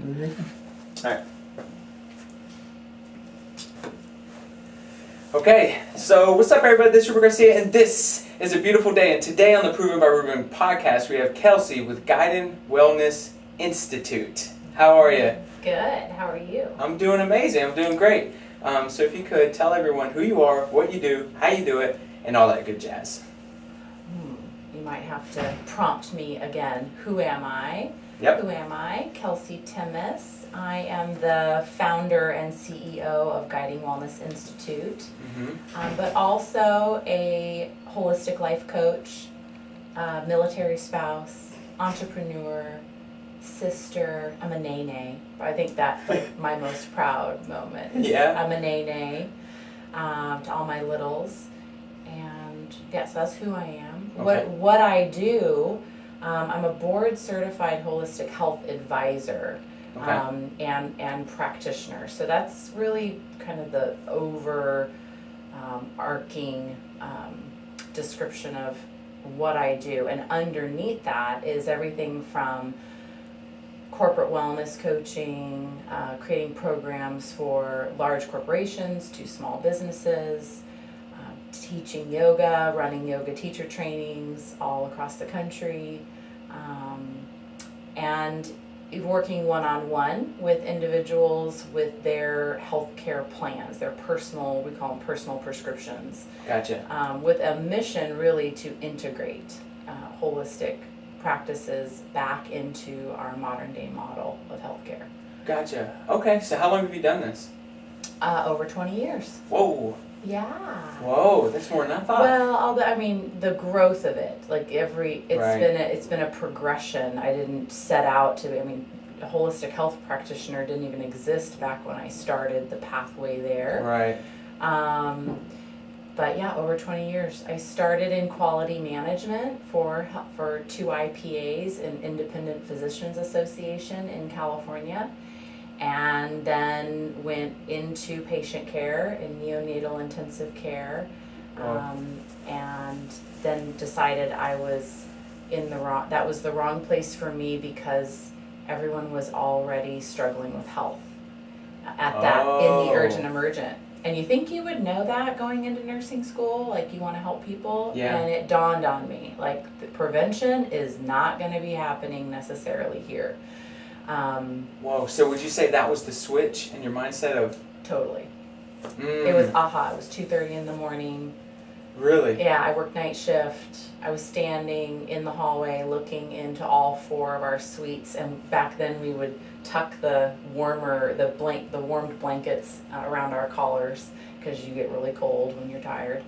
Alright. Okay, so what's up everybody, this is Ruben Garcia, and this is a beautiful day, and today on the Proven by Ruben podcast, we have Kelsy with Guidant Wellness Institute. How are you? Good, how are you? I'm doing amazing, I'm doing great. So if you could, tell everyone who you are, what you do, how you do it, and all that good jazz. You might have to prompt me again. Who am I? Yep. Who am I? Kelsy Timas. I am the founder and CEO of Guidant Wellness Institute, but also a holistic life coach, military spouse, entrepreneur, sister. I'm a nene. I think that's like my most proud moment. Yeah. I'm a nene to all my littles. And yes, that's who I am. Okay. What I do, I'm a board certified holistic health advisor. Okay. And practitioner. So that's really kind of the arcing description of what I do. And underneath that is everything from corporate wellness coaching, creating programs for large corporations to small businesses, teaching yoga, running yoga teacher trainings all across the country, and working one-on-one with individuals with their healthcare plans, their personal, we call them personal prescriptions. Gotcha. With a mission really to integrate holistic practices back into our modern day model of healthcare. Gotcha. Okay, so how long have you done this? Over 20 years. Whoa. Yeah. Whoa, that's more than I thought. Well, although I mean the growth of it, like Right. it's been a progression. I didn't set out to. I mean, a holistic health practitioner didn't even exist back when I started the pathway there. Right. But yeah, over 20 years. I started in quality management for 2 IPAs, an Independent Physicians Association in California. And then went into patient care in neonatal intensive care, and then decided I was that was the wrong place for me because everyone was already struggling with health in the urgent emergent. And you think you would know that going into nursing school, like you want to help people, and it dawned on me, like the prevention is not going to be happening necessarily here. Whoa, so would you say that was the switch in your mindset of... Totally. It was AHHA. It was 2:30 in the morning. Really? Yeah, I worked night shift. I was standing in the hallway looking into all 4 of our suites, and back then we would tuck the warmed blankets around our collars because you get really cold when you're tired.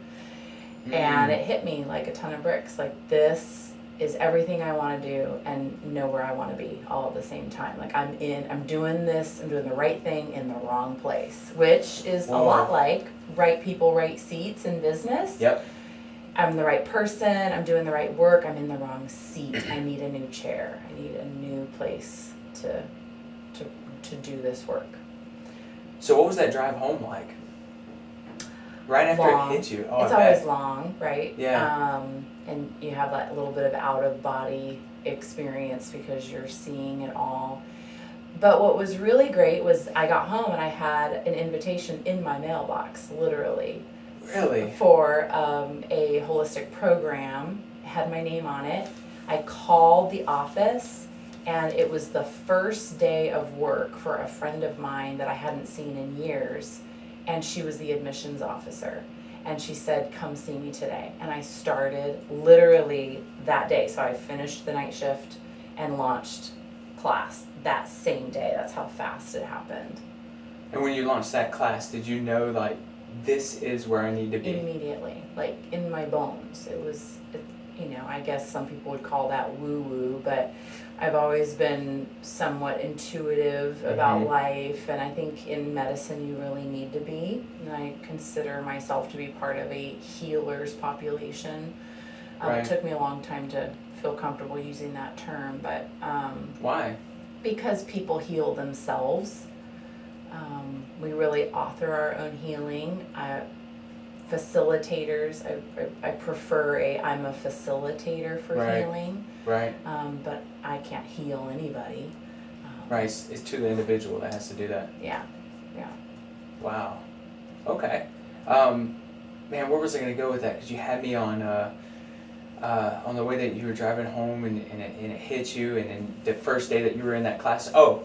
And it hit me like a ton of bricks. Like, this is everything I want to do and know where I want to be all at the same time. Like I'm doing the right thing in the wrong place, which is a lot like right people, right seats in business. Yep. I'm the right person, I'm doing the right work, I'm in the wrong seat. I need a new chair. I need a new place to do this work. So what was that drive home like? Right after Long. it hit you? It's always long, right? Yeah. And you have that little bit of out-of-body experience because you're seeing it all. But what was really great was I got home and I had an invitation in my mailbox, literally. Really? For a holistic program. It had my name on it. I called the office, and it was the first day of work for a friend of mine that I hadn't seen in years. And she was the admissions officer. And she said, come see me today. And I started literally that day. So I finished the night shift and launched class that same day. That's how fast it happened. And when you launched that class, did you know, like, this is where I need to be? Immediately, like in my bones. I guess some people would call that woo-woo, but I've always been somewhat intuitive about life, and I think in medicine you really need to be. And I consider myself to be part of a healer's population. It took me a long time to feel comfortable using that term, but... Why? Because people heal themselves. We really author our own healing. Facilitators, I prefer I'm a facilitator for healing. Right. But I can't heal anybody. Right, it's to the individual that has to do that. Yeah. Wow. Okay. Man, where was I going to go with that? Because you had me on the way that you were driving home and it hit you, and then the first day that you were in that class. Oh,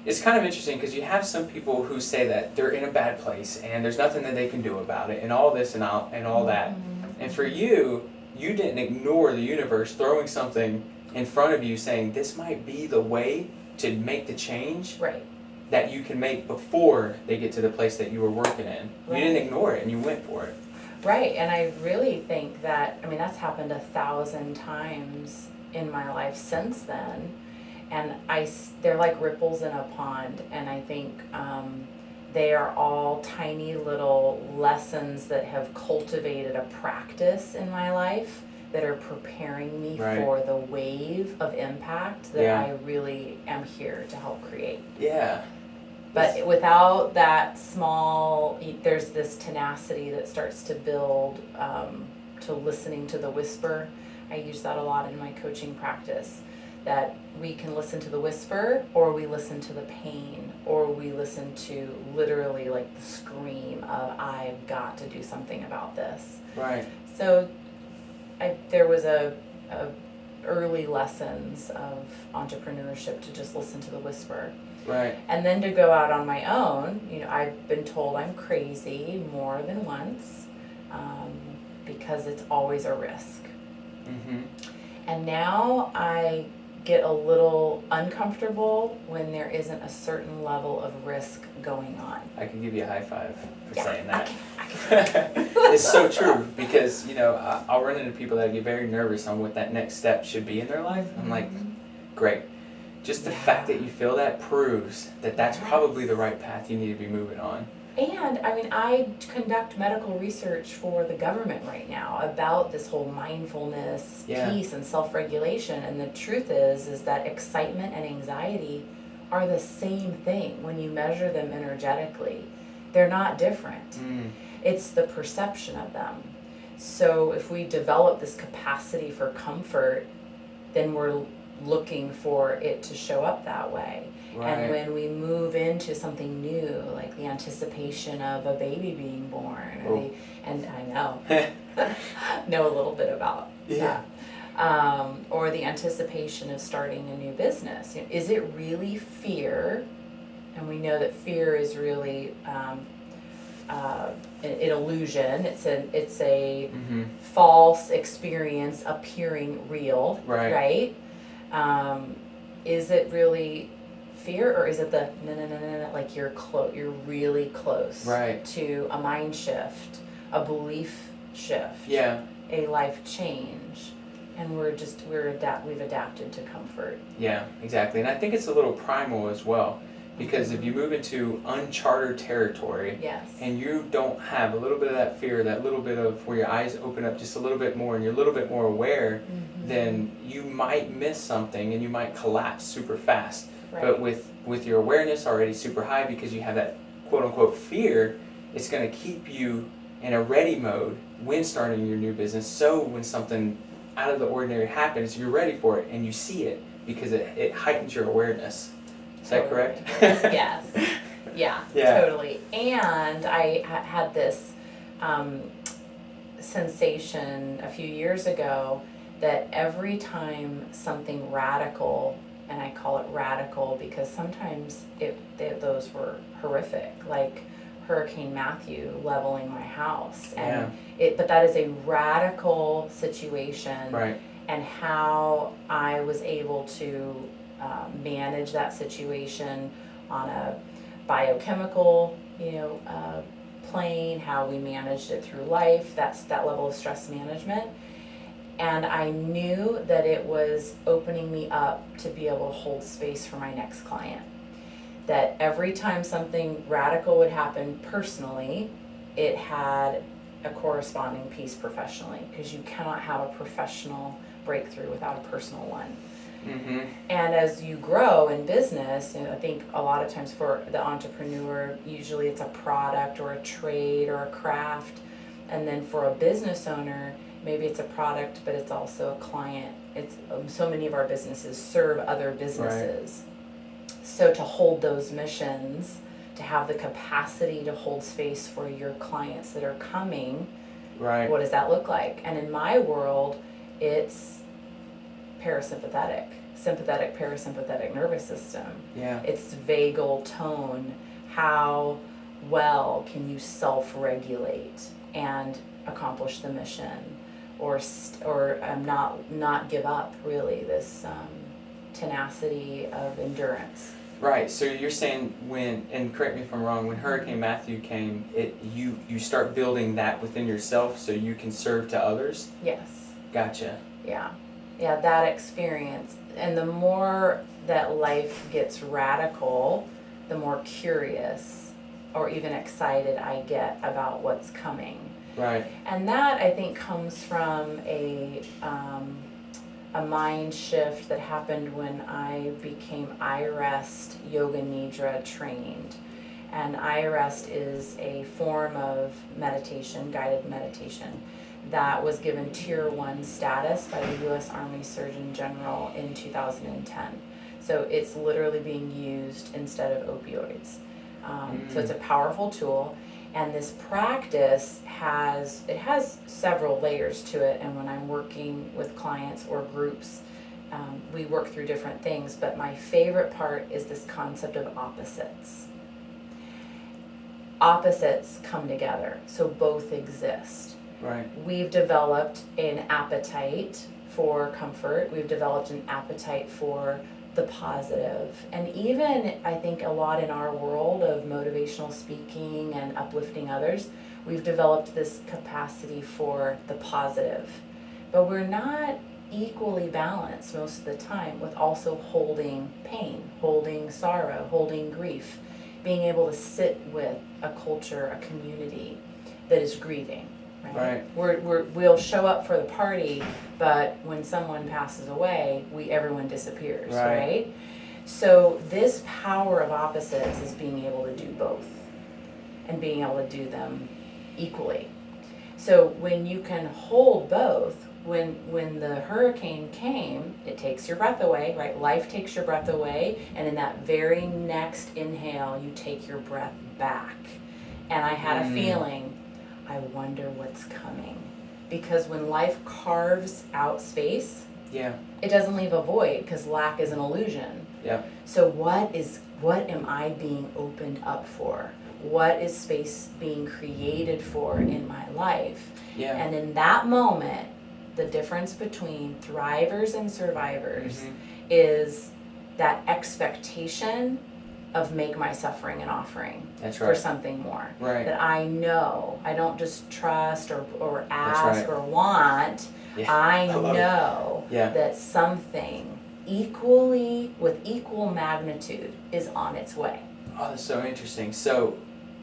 it's kind of interesting because you have some people who say that they're in a bad place and there's nothing that they can do about it and all this and all that. Mm-hmm. And for you didn't ignore the universe throwing something in front of you saying this might be the way to make the change. Right. That you can make before they get to the place that you were working in. Right. You didn't ignore it and you went for it. Right, and I really think that, I mean, that's happened 1,000 times in my life since then, and they're like ripples in a pond, and I think they are all tiny little lessons that have cultivated a practice in my life that are preparing me Right. for the wave of impact that Yeah. I really am here to help create. Yeah. But without that small, there's this tenacity that starts to build to listening to the whisper. I use that a lot in my coaching practice, that we can listen to the whisper, or we listen to the pain, or we listen to literally like the scream of, I've got to do something about this. Right. So there was a early lessons of entrepreneurship to just listen to the whisper. Right. And then to go out on my own, I've been told I'm crazy more than once because it's always a risk. Mm-hmm. And now I get a little uncomfortable when there isn't a certain level of risk going on. I can give you a high five for Yeah, saying that. I can. It's so true because, I'll run into people that get very nervous on what that next step should be in their life. I'm like, great. Just the fact that you feel that proves that that's probably the right path you need to be moving on. And I conduct medical research for the government right now about this whole mindfulness piece and self-regulation. And the truth is that excitement and anxiety are the same thing when you measure them energetically. They're not different. Mm. It's the perception of them. So if we develop this capacity for comfort, then we're looking for it to show up that way. Right. And when we move into something new, like the anticipation of a baby being born, and I know a little bit about that, or the anticipation of starting a new business. Is it really fear? And we know that fear is really an illusion. It's a false experience appearing real, right? Is it really fear, or is it the no, like you're really close to a mind shift, a belief shift, a life change, and we've adapted to comfort. Yeah, exactly. And I think it's a little primal as well, because if you move into uncharted territory, and you don't have a little bit of that fear, that little bit of where your eyes open up just a little bit more and you're a little bit more aware, then you might miss something and you might collapse super fast. Right. But with your awareness already super high, because you have that quote-unquote fear, it's going to keep you in a ready mode when starting your new business, so when something out of the ordinary happens, you're ready for it and you see it, because it heightens your awareness. Is that correct? Yes. Yeah, totally. And I had this sensation a few years ago that every time something radical, and I call it radical because sometimes those were horrific, like Hurricane Matthew leveling my house, and but that is a radical situation, right? And how I was able to manage that situation on a biochemical, plane, how we managed it through life. That's that level of stress management. And I knew that it was opening me up to be able to hold space for my next client. That every time something radical would happen personally, it had a corresponding piece professionally, because you cannot have a professional breakthrough without a personal one. Mm-hmm. And as you grow in business, I think a lot of times for the entrepreneur, usually it's a product or a trade or a craft. And then for a business owner, maybe it's a product, but it's also a client. It's so many of our businesses serve other businesses. Right. So to hold those missions, to have the capacity to hold space for your clients that are coming, right. What does that look like? And in my world, it's parasympathetic, sympathetic, parasympathetic nervous system. Yeah. It's vagal tone. How well can you self-regulate and accomplish the mission, or not give up, really, this tenacity of endurance. Right. So you're saying when, and correct me if I'm wrong, when Hurricane Matthew came, you start building that within yourself so you can serve to others? Yes. Gotcha. Yeah, that experience. And the more that life gets radical, the more curious or even excited I get about what's coming. Right. And that, I think, comes from a mind shift that happened when I became IREST Yoga Nidra trained. And IREST is a form of meditation, guided meditation, that was given Tier 1 status by the U.S. Army Surgeon General in 2010. So it's literally being used instead of opioids. So it's a powerful tool. And this practice has several layers to it. And when I'm working with clients or groups, we work through different things. But my favorite part is this concept of opposites. Opposites come together, so both exist. Right. We've developed an appetite for comfort. We've developed an appetite for the positive. And even, I think, a lot in our world of motivational speaking and uplifting others, we've developed this capacity for the positive. But we're not equally balanced most of the time with also holding pain, holding sorrow, holding grief, being able to sit with a culture, a community that is grieving. Right. We'll show up for the party, but when someone passes away, everyone disappears, right? So this power of opposites is being able to do both and being able to do them equally. So when you can hold both, when the hurricane came, it takes your breath away, right? Life takes your breath away, and in that very next inhale, you take your breath back. And I had a feeling, I wonder what's coming. Because when life carves out space, it doesn't leave a void, because lack is an illusion. So what am I being opened up for? What is space being created for in my life? And in that moment, the difference between thrivers and survivors is that expectation of make my suffering an offering for something more. That I know, I don't just trust or ask or want. I know that something equally, with equal magnitude, is on its way. Oh, that's so interesting. So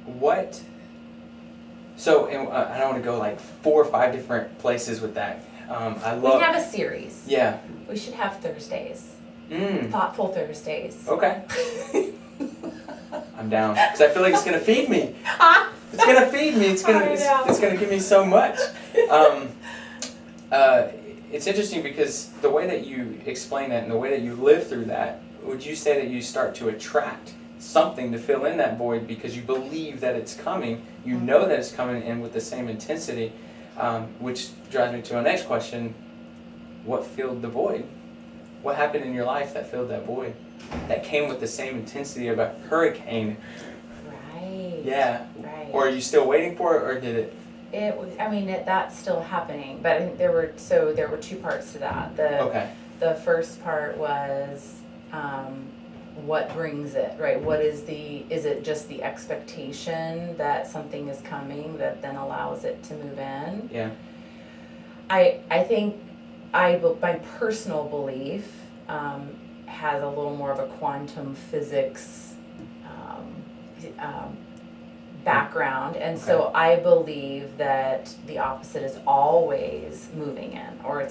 and I don't want to go like 4 or 5 different places with that. We have a series. We should have Thursdays. Thoughtful Thursdays. Okay. I'm down, because I feel like it's gonna feed me. It's gonna feed me. It's gonna give me so much. It's interesting because the way that you explain that and the way that you live through that, would you say that you start to attract something to fill in that void because you believe that it's coming, you know that it's coming in with the same intensity, which drives me to our next question: what filled the void? What happened in your life that filled that void? That came with the same intensity of a hurricane. Right. Or are you still waiting for it, or did it? It was. I mean, that's still happening. But I think there were 2 parts to that. The first part was what brings it, right? Is it just the expectation that something is coming that then allows it to move in? I think my personal belief has a little more of a quantum physics background, and so I believe that the opposite is always moving in, or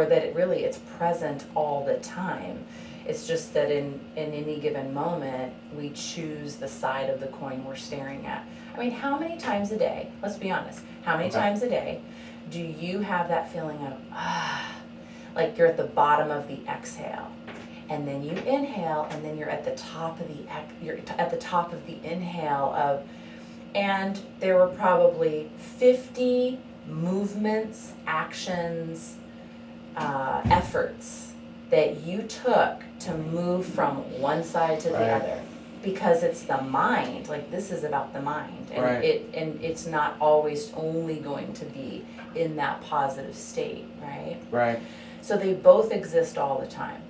that it's present all the time. It's just that in any given moment, we choose the side of the coin we're staring at. I mean, how many times a day, let's be honest, how many times a day do you have that feeling of, like you're at the bottom of the exhale, and then you inhale, and then you're at the top of the inhale of, and there were probably 50 movements, actions, efforts that you took to move from one side to the other, because it's the mind. Like, this is about the mind, and it's not always only going to be in that positive state, right? Right. So they both exist all the time,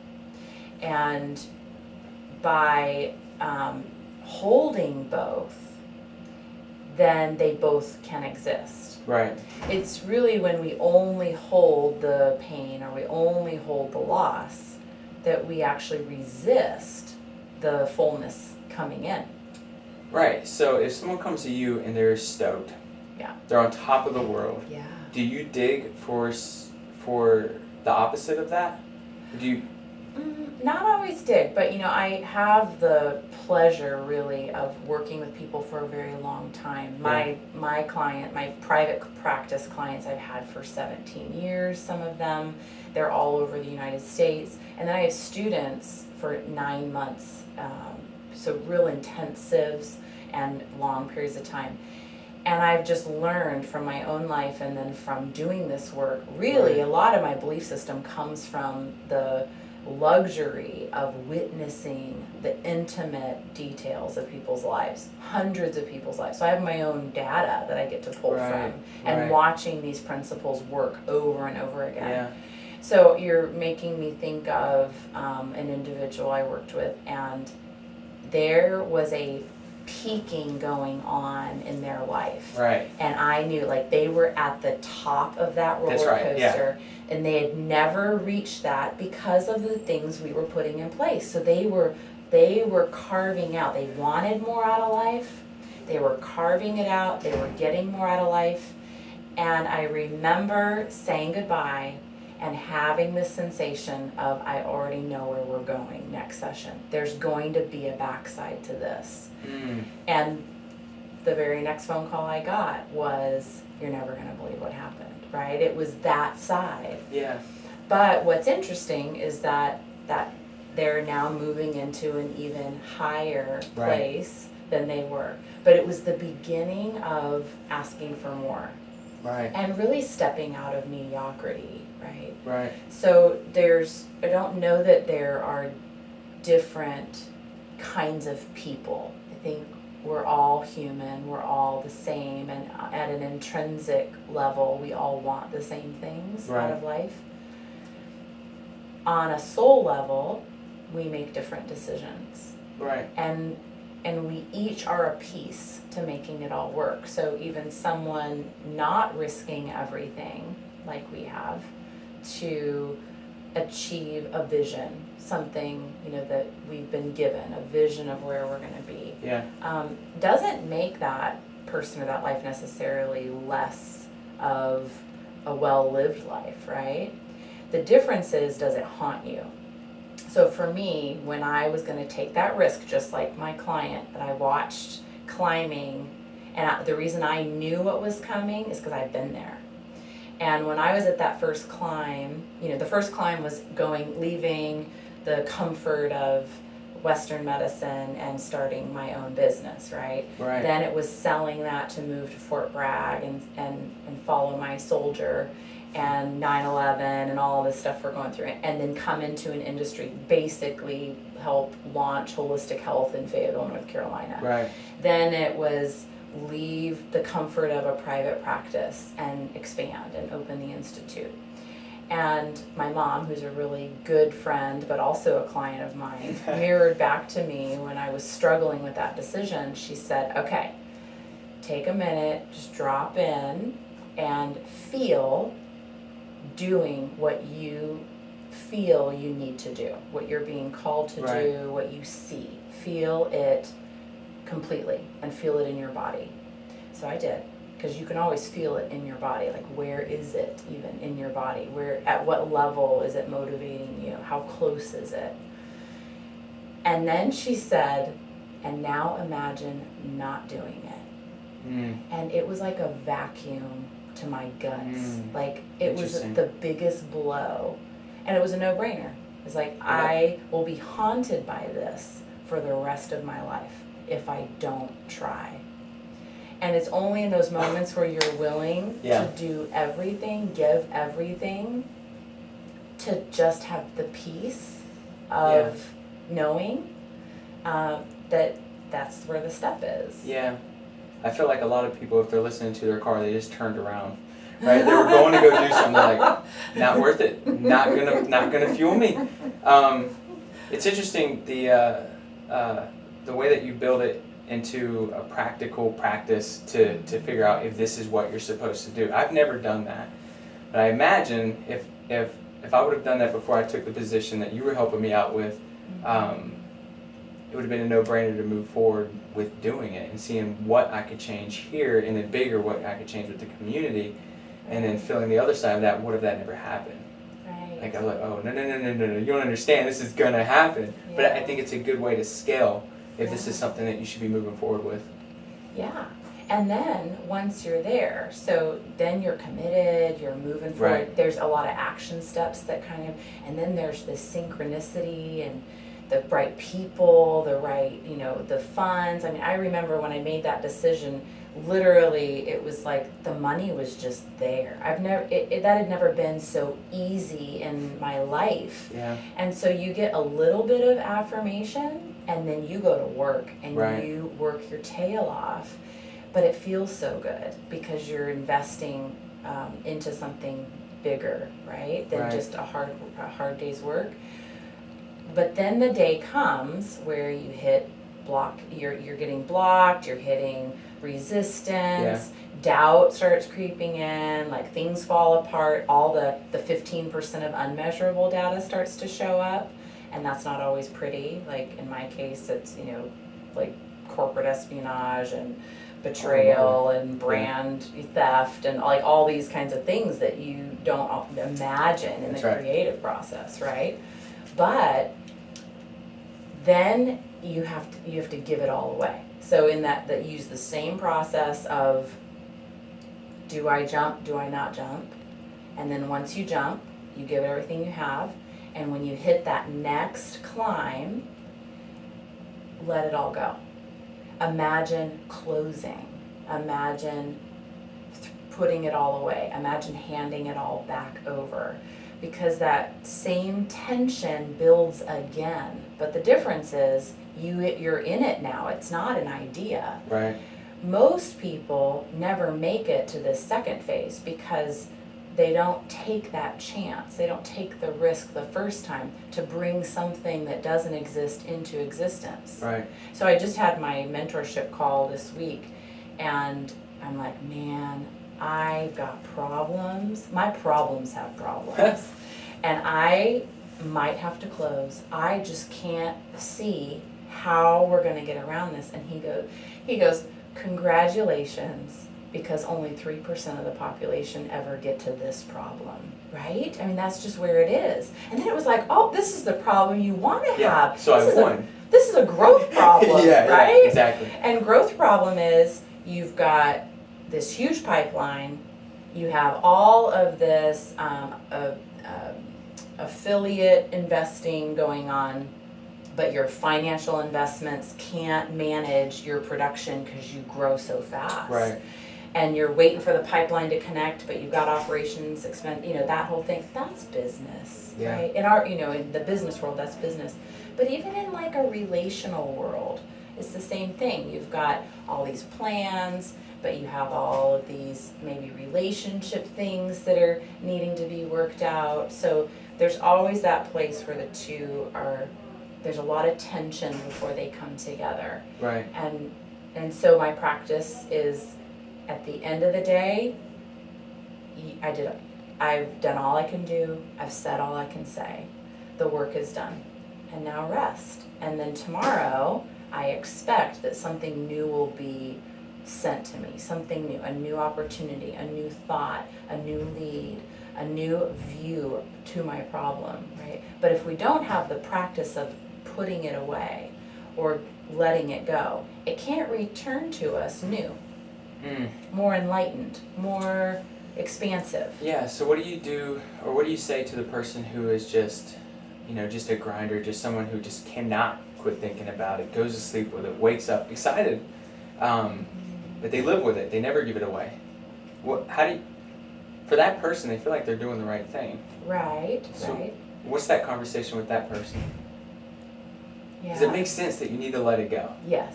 and by holding both, then they both can exist. Right. It's really when we only hold the pain or we only hold the loss that we actually resist the fullness coming in. Right. So if someone comes to you and they're stoked, they're on top of the world, do you dig for the opposite of that? Do you? Not always dig, but I have the pleasure really of working with people for a very long time. My private practice clients I've had for 17 years, some of them, they're all over the United States. And then I have students for 9 months, so real intensives and long periods of time. And I've just learned from my own life and then from doing this work, really a lot of my belief system comes from the luxury of witnessing the intimate details of people's lives, hundreds of people's lives. So I have my own data that I get to pull from, and watching these principles work over and over again. Yeah. So you're making me think of an individual I worked with, and there was a peaking going on in their life. Right. And I knew, like, they were at the top of that roller coaster. And they had never reached that because of the things we were putting in place. So they were carving out. They wanted more out of life. They were carving it out. They were getting more out of life. And I remember saying goodbye and having this sensation of, I already know where we're going next session. There's going to be a backside to this. And the very next phone call I got was, you're never going to believe what happened, right? It was that side. Yeah. But what's interesting is that they're now moving into an even higher place than they were. But it was the beginning of asking for more. Right. And really stepping out of mediocrity, right? Right. So I don't know that there are different kinds of people. I think we're all human, we're all the same, and at an intrinsic level, we all want the same things out of life. On a soul level, we make different decisions. Right. And we each are a piece to making it all work. So even someone not risking everything like we have to achieve a vision, something, that we've been given, a vision of where we're going to be, doesn't make that person or that life necessarily less of a well-lived life, right? The difference is, does it haunt you? So for me, when I was going to take that risk, just like my client that I watched climbing, and the reason I knew what was coming is because I've been there. And when I was at that first climb, the first climb was leaving the comfort of Western medicine and starting my own business, right? Then it was selling that to move to Fort Bragg and follow my soldier, and 9/11 and all of this stuff we're going through, and then come into an industry, basically help launch holistic health in Fayetteville, North Carolina. Then it was leave the comfort of a private practice and expand and open the institute. And my mom, who's a really good friend but also a client of mine, mirrored back to me when I was struggling with that decision. She said, okay, take a minute, just drop in and feel doing what you feel you need to do, what you're being called to do, what you see. Feel it completely and feel it in your body. So I did, because you can always feel it in your body. Like, where is it even in your body? At what level is it motivating you? How close is it? And then she said, and now imagine not doing it. And it was like a vacuum to my guts. Like, it was the biggest blow. And it was a no-brainer. It's like, I will be haunted by this for the rest of my life if I don't try. And it's only in those moments where you're willing to do everything, give everything, to just have the peace of knowing that's where the step is. Yeah. I feel like a lot of people, if they're listening to their car, they just turned around. Right? They were going to go do something, like, not worth it. Not gonna fuel me. It's interesting the way that you build it into a practical practice to figure out if this is what you're supposed to do. I've never done that, but I imagine if I would have done that before I took the position that you were helping me out with, it would have been a no-brainer to move forward with doing it and seeing what I could change here, and then bigger what I could change with the community, and then feeling the other side of that. What if that never happened? Right. Like, I was like, oh, no, you don't understand, this is gonna happen. Yeah. But I think it's a good way to scale if this is something that you should be moving forward with. Yeah. And then once you're there, so then you're committed, you're moving forward. Right. There's a lot of action steps that kind of, and then there's the synchronicity and the right people, the right, the funds. I mean, I remember when I made that decision, literally it was like the money was just there. That had never been so easy in my life. Yeah. And so you get a little bit of affirmation, and then you go to work and you work your tail off. But it feels so good because you're investing into something bigger, right? Than just a hard day's work. But then the day comes where you hit block. You're getting blocked. You're hitting resistance. Doubt starts creeping in. Like, things fall apart. All the 15% of unmeasurable data starts to show up, and that's not always pretty. Like in my case, it's like corporate espionage and betrayal and brand theft and like all these kinds of things that you don't imagine in the creative process, right? But then you have to give it all away. So in that use the same process of, do I jump, do I not jump? And then once you jump, you give it everything you have, and when you hit that next climb, let it all go. Imagine closing. Imagine putting it all away. Imagine handing it all back over. Because that same tension builds again. But the difference is you're in it now. It's not an idea. Right. Most people never make it to this second phase because they don't take that chance. They don't take the risk the first time to bring something that doesn't exist into existence. Right. So I just had my mentorship call this week, and I'm like, man, I've got problems. My problems have problems. And I might have to close. I just can't see how we're going to get around this. And he goes, congratulations, because only 3% of the population ever get to this problem, right? I mean, that's just where it is. And then it was like, oh, this is the problem you want to have. So I won. This is a growth problem, right? Yeah, exactly. And growth problem is you've got this huge pipeline. You have all of this affiliate investing going on, but your financial investments can't manage your production because you grow so fast. Right. And you're waiting for the pipeline to connect, but you've got operations expense, that whole thing. That's business, right? In our, in the business world, that's business. But even in like a relational world, it's the same thing. You've got all these plans, but you have all of these maybe relationship things that are needing to be worked out. So there's always that place where the two there's a lot of tension before they come together. Right. And so my practice is, at the end of the day, I've done all I can do. I've said all I can say. The work is done. And now rest. And then tomorrow, I expect that something new will be sent to me. Something new, a new opportunity, a new thought, a new lead, a new view to my problem, right? But if we don't have the practice of putting it away or letting it go, it can't return to us new. More enlightened, more expansive. Yeah, so what do you do, or what do you say to the person who is just just a grinder, just someone who just cannot quit thinking about it, goes to sleep with it, wakes up excited, but they live with it. They never give it away. For that person, they feel like they're doing the right thing. Right, so right. What's that conversation with that person? Because Yeah. it makes sense that you need to let it go. Yes.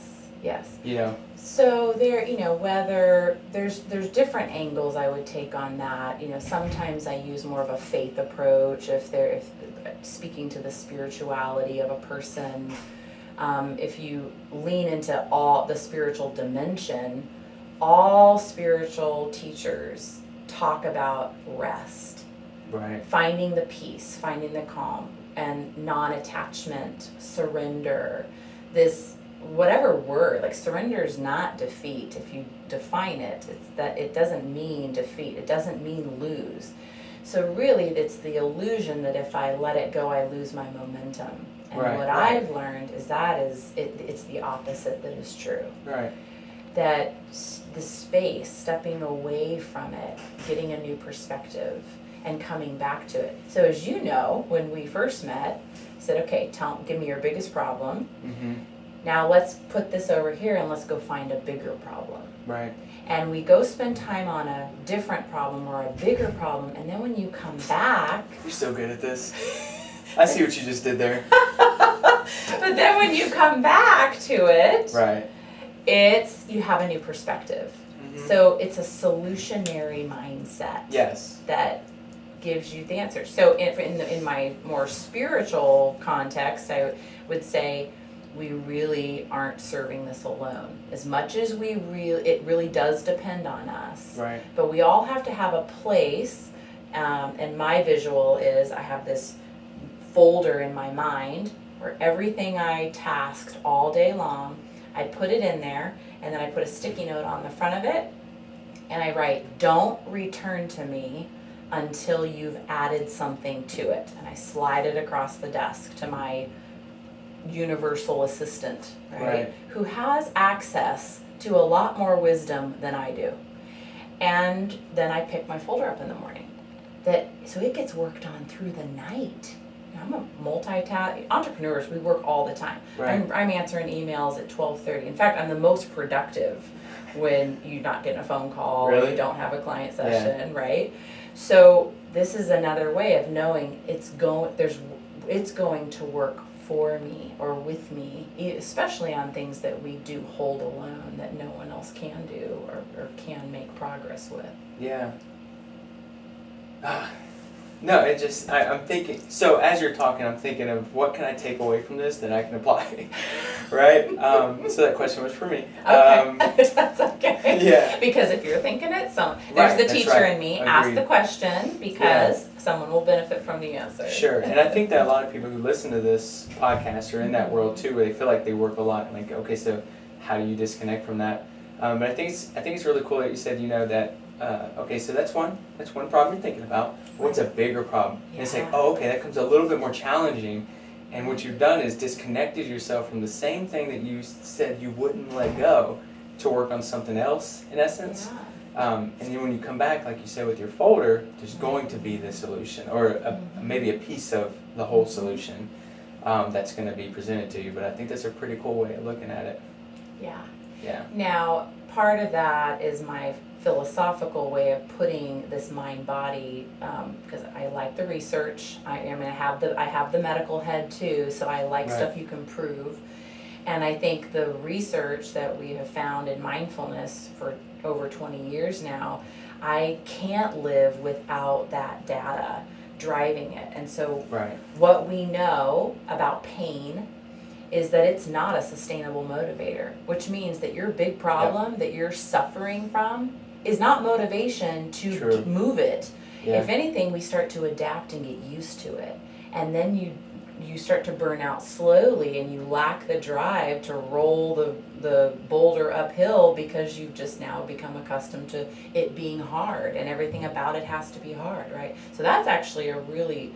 So there, whether there's different angles I would take on that. Sometimes I use more of a faith approach if speaking to the spirituality of a person. If you lean into all the spiritual dimension, all spiritual teachers talk about rest. Right. Finding the peace, finding the calm, and non-attachment, surrender. This whatever word, like surrender is not defeat. If you define it, it's that it doesn't mean defeat. It doesn't mean lose. So really, it's the illusion that if I let it go, I lose my momentum. And what I've learned is it's the opposite that is true. Right. That the space, stepping away from it, getting a new perspective, and coming back to it. So as you know, when we first met, I said, okay, give me your biggest problem. Mm-hmm. Now let's put this over here and let's go find a bigger problem. Right. And we go spend time on a different problem or a bigger problem, and then when you come back... You're so good at this. I see what you just did there. But then when you come back to it, right, you have a new perspective. Mm-hmm. So it's a solutionary mindset. Yes. That gives you the answer. So in my more spiritual context, I would say we really aren't serving this alone. As much as it really does depend on us. Right. But we all have to have a place, and my visual is I have this folder in my mind where everything I tasked all day long, I put it in there, and then I put a sticky note on the front of it, and I write, don't return to me until you've added something to it. And I slide it across the desk to my universal assistant, right? Who has access to a lot more wisdom than I do. And then I pick my folder up in the morning. So it gets worked on through the night. I'm a entrepreneurs, we work all the time. Right. I'm answering emails at 12:30. In fact, I'm the most productive when you're not getting a phone call, or you don't have a client session, right? So this is another way of knowing it's going to work for me or with me, especially on things that we do hold alone that no one else can do or can make progress with. Yeah. No, I'm thinking, so as you're talking, I'm thinking of what can I take away from this that I can apply, right? So that question was for me. Okay, that's okay. Yeah. Because if you're thinking it, there's the teacher in me. Agreed. Ask the question because someone will benefit from the answer. Sure, and I think that a lot of people who listen to this podcast are in that world too, where they feel like they work a lot. Like, okay, so how do you disconnect from that? But I think it's really cool that you said, that. Okay, so that's one problem you're thinking about. What's a bigger problem? And it's like, oh, okay, that comes a little bit more challenging. And what you've done is disconnected yourself from the same thing that you said you wouldn't let go to work on something else, in essence. Yeah. And then when you come back, like you said with your folder, there's going to be the solution, or maybe a piece of the whole solution that's going to be presented to you. But I think that's a pretty cool way of looking at it. Yeah. Yeah. Now, part of that is my philosophical way of putting this mind-body, because I like the research. I have the medical head too, so I like stuff you can prove. And I think the research that we have found in mindfulness for over 20 years now, I can't live without that data driving it. And so what we know about pain is that it's not a sustainable motivator, which means that your big problem that you're suffering from is not motivation to move it. Yeah. If anything, we start to adapt and get used to it. And then you start to burn out slowly, and you lack the drive to roll the boulder uphill because you've just now become accustomed to it being hard, and everything about it has to be hard, right? So that's actually a really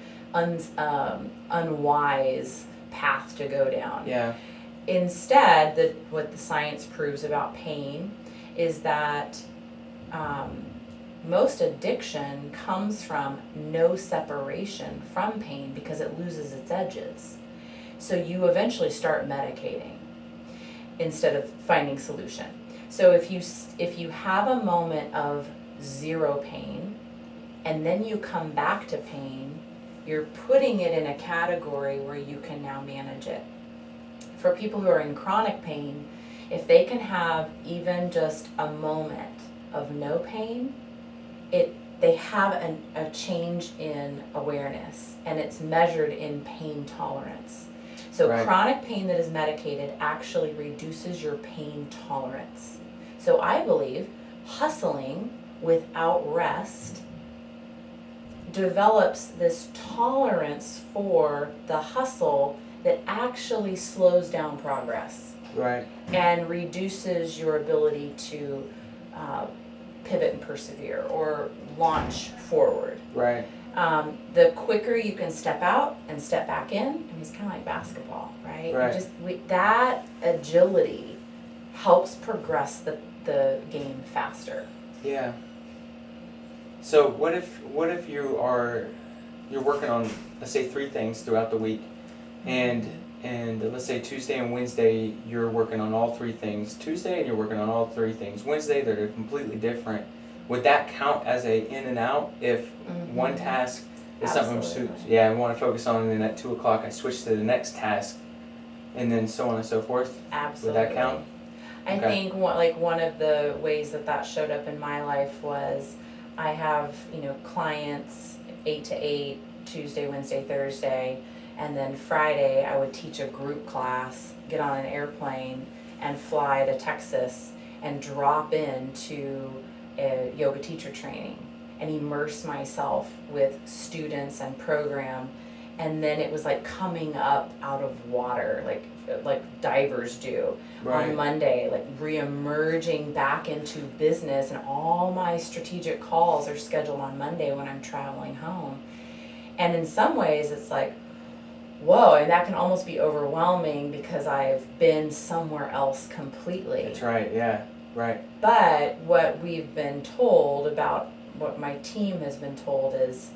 unwise path to go down. Yeah. Instead, what the science proves about pain is that most addiction comes from no separation from pain because it loses its edges. So you eventually start medicating instead of finding solution. So if you have a moment of zero pain and then you come back to pain, you're putting it in a category where you can now manage it. For people who are in chronic pain, if they can have even just a moment of no pain, they have a change in awareness, and it's measured in pain tolerance. So right. Chronic pain that is medicated actually reduces your pain tolerance. So I believe hustling without rest develops this tolerance for the hustle that actually slows down progress. Right. And reduces your ability to pivot and persevere or launch forward. Right. The quicker you can step out and step back in, I mean, it's kind of like basketball, right? Right. That agility helps progress the game faster. Yeah. So what if you're working on, let's say, 3 things throughout the week, and let's say Tuesday and Wednesday you're working on all 3 things. Tuesday and you're working on all 3 things. Wednesday they're completely different. Would that count as a in and out if one task is something I want to focus on, and then at 2 o'clock I switch to the next task, and then so on and so forth? Absolutely. Would that count? I think one of the ways that showed up in my life was I have clients 8 to 8 Tuesday, Wednesday, Thursday. And then Friday, I would teach a group class, get on an airplane, and fly to Texas and drop into a yoga teacher training and immerse myself with students and program. And then it was like coming up out of water, like divers do. Right. On Monday, like re-emerging back into business, and all my strategic calls are scheduled on Monday when I'm traveling home. And in some ways, it's like, whoa, and that can almost be overwhelming because I've been somewhere else completely. That's right, yeah, right. But what we've been told about, what my team has been told is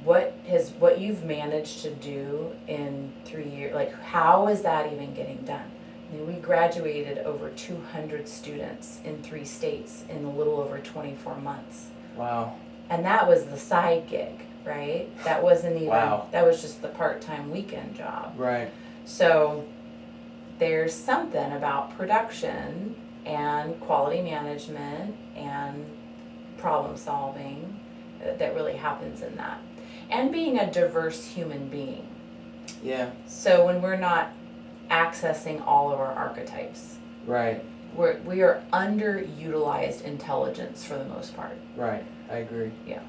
what you've managed to do in 3 years, like how is that even getting done? I mean, we graduated over 200 students in 3 states in a little over 24 months. Wow. And that was the side gig. Right? That wasn't even, that was just the part-time weekend job. Right. So there's something about production and quality management and problem solving that really happens in that. And being a diverse human being. Yeah. So when we're not accessing all of our archetypes. Right. We are underutilized intelligence for the most part. Right. I agree. Yeah.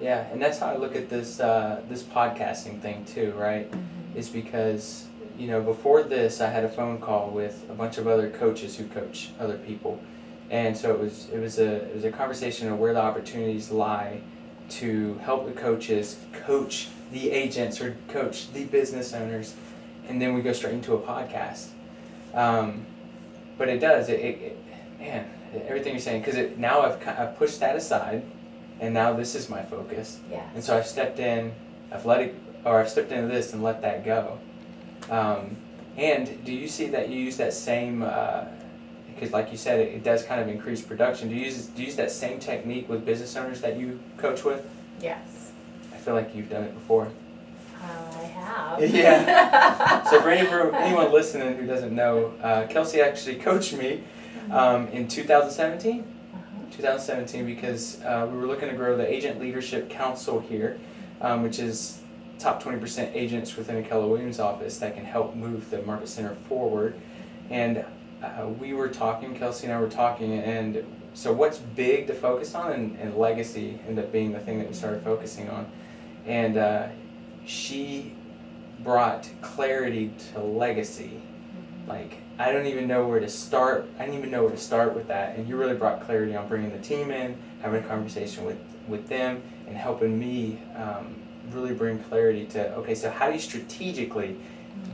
Yeah, and that's how I look at this this podcasting thing too, right? Mm-hmm. It's because, before this I had a phone call with a bunch of other coaches who coach other people. And so it was a conversation of where the opportunities lie to help the coaches coach the agents or coach the business owners, and then we go straight into a podcast. But it does, man, everything you're saying, because now I've pushed that aside. And now this is my focus. Yes. And so I've stepped into this and let that go. And do you see that you use that same, because like you said, it does kind of increase production. Do you use that same technique with business owners that you coach with? Yes. I feel like you've done it before. I have. Yeah. So for anyone listening who doesn't know, Kelsy actually coached me in 2017. 2017, because we were looking to grow the Agent Leadership Council here, which is top 20% agents within a Keller Williams office that can help move the market center forward. And Kelsy and I were talking, and so what's big to focus on, and legacy ended up being the thing that we started focusing on. And she brought clarity to legacy. Like, I don't even know where to start. I didn't even know where to start with that. And you really brought clarity on bringing the team in, having a conversation with them, and helping me really bring clarity to, okay, so how do you strategically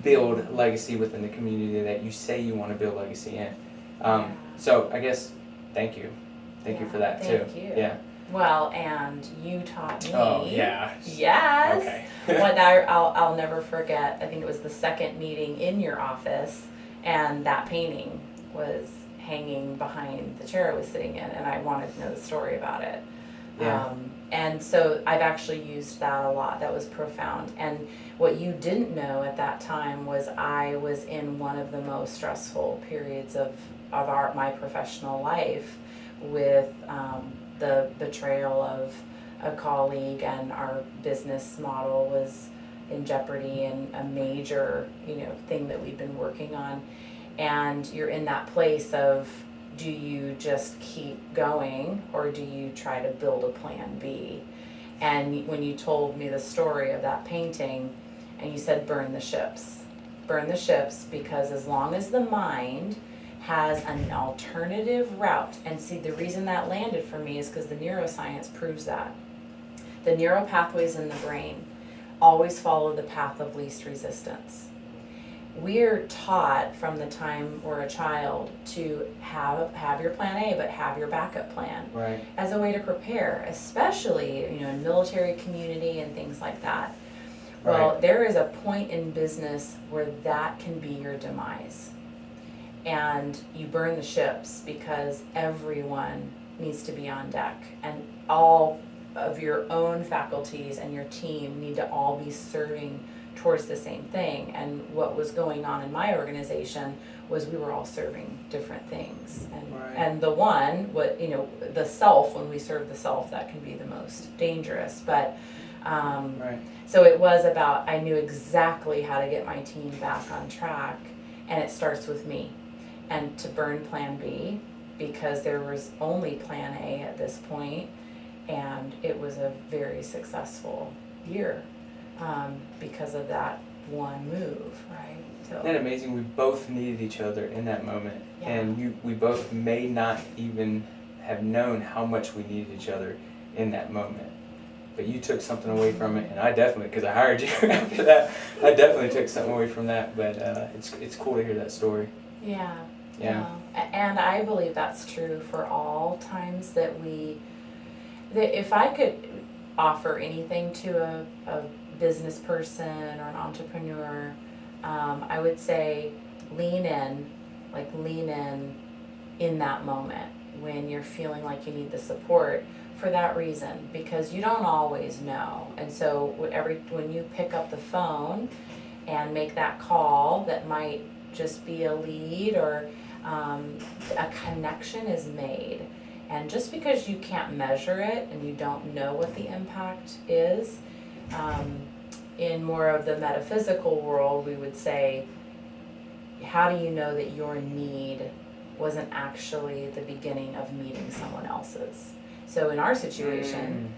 build legacy within the community that you say you want to build legacy in? So I guess, thank you. Thank you for that too. Thank you. Yeah. Well, and you taught me. Oh, yeah. Yes. Okay. What I'll never forget. I think it was the second meeting in your office, and that painting was hanging behind the chair I was sitting in, and I wanted to know the story about it. Yeah. And so I've actually used that a lot. That was profound. And what you didn't know at that time was I was in one of the most stressful periods of my professional life, with the betrayal of a colleague, and our business model was in jeopardy, and a major, thing that we'd been working on. And you're in that place of, do you just keep going, or do you try to build a plan B? And when you told me the story of that painting, and you said burn the ships, because as long as the mind has an alternative route, and see, the reason that landed for me is because the neuroscience proves that. The neural pathways in the brain always follow the path of least resistance. We're taught from the time we're a child to have your plan A, but have your backup plan, right, as a way to prepare, especially in military community and things like that. Right. Well, there is a point in business where that can be your demise, and you burn the ships because everyone needs to be on deck, and all of your own faculties and your team need to all be serving towards the same thing. And what was going on in my organization was we were all serving different things, and right, and the one, the self, when we serve the self, that can be the most dangerous. But right. So it was about, I knew exactly how to get my team back on track, and it starts with me, and to burn plan B, because there was only plan A at this point, and it was a very successful year. Because of that one move, right? So, Isn't that amazing? We both needed each other in that moment, yeah. and we both may not even have known how much we needed each other in that moment. But you took something away from it, and I definitely, because I hired you after that, I definitely took something away from that. But it's cool to hear that story. Yeah. Yeah. And I believe that's true for all times that if I could offer anything to a business person or an entrepreneur, I would say lean in in that moment when you're feeling like you need the support, for that reason, because you don't always know. And so when you pick up the phone and make that call, that might just be a lead, or a connection is made. And just because you can't measure it and you don't know what the impact is, in more of the metaphysical world, we would say, how do you know that your need wasn't actually the beginning of meeting someone else's? So in our situation,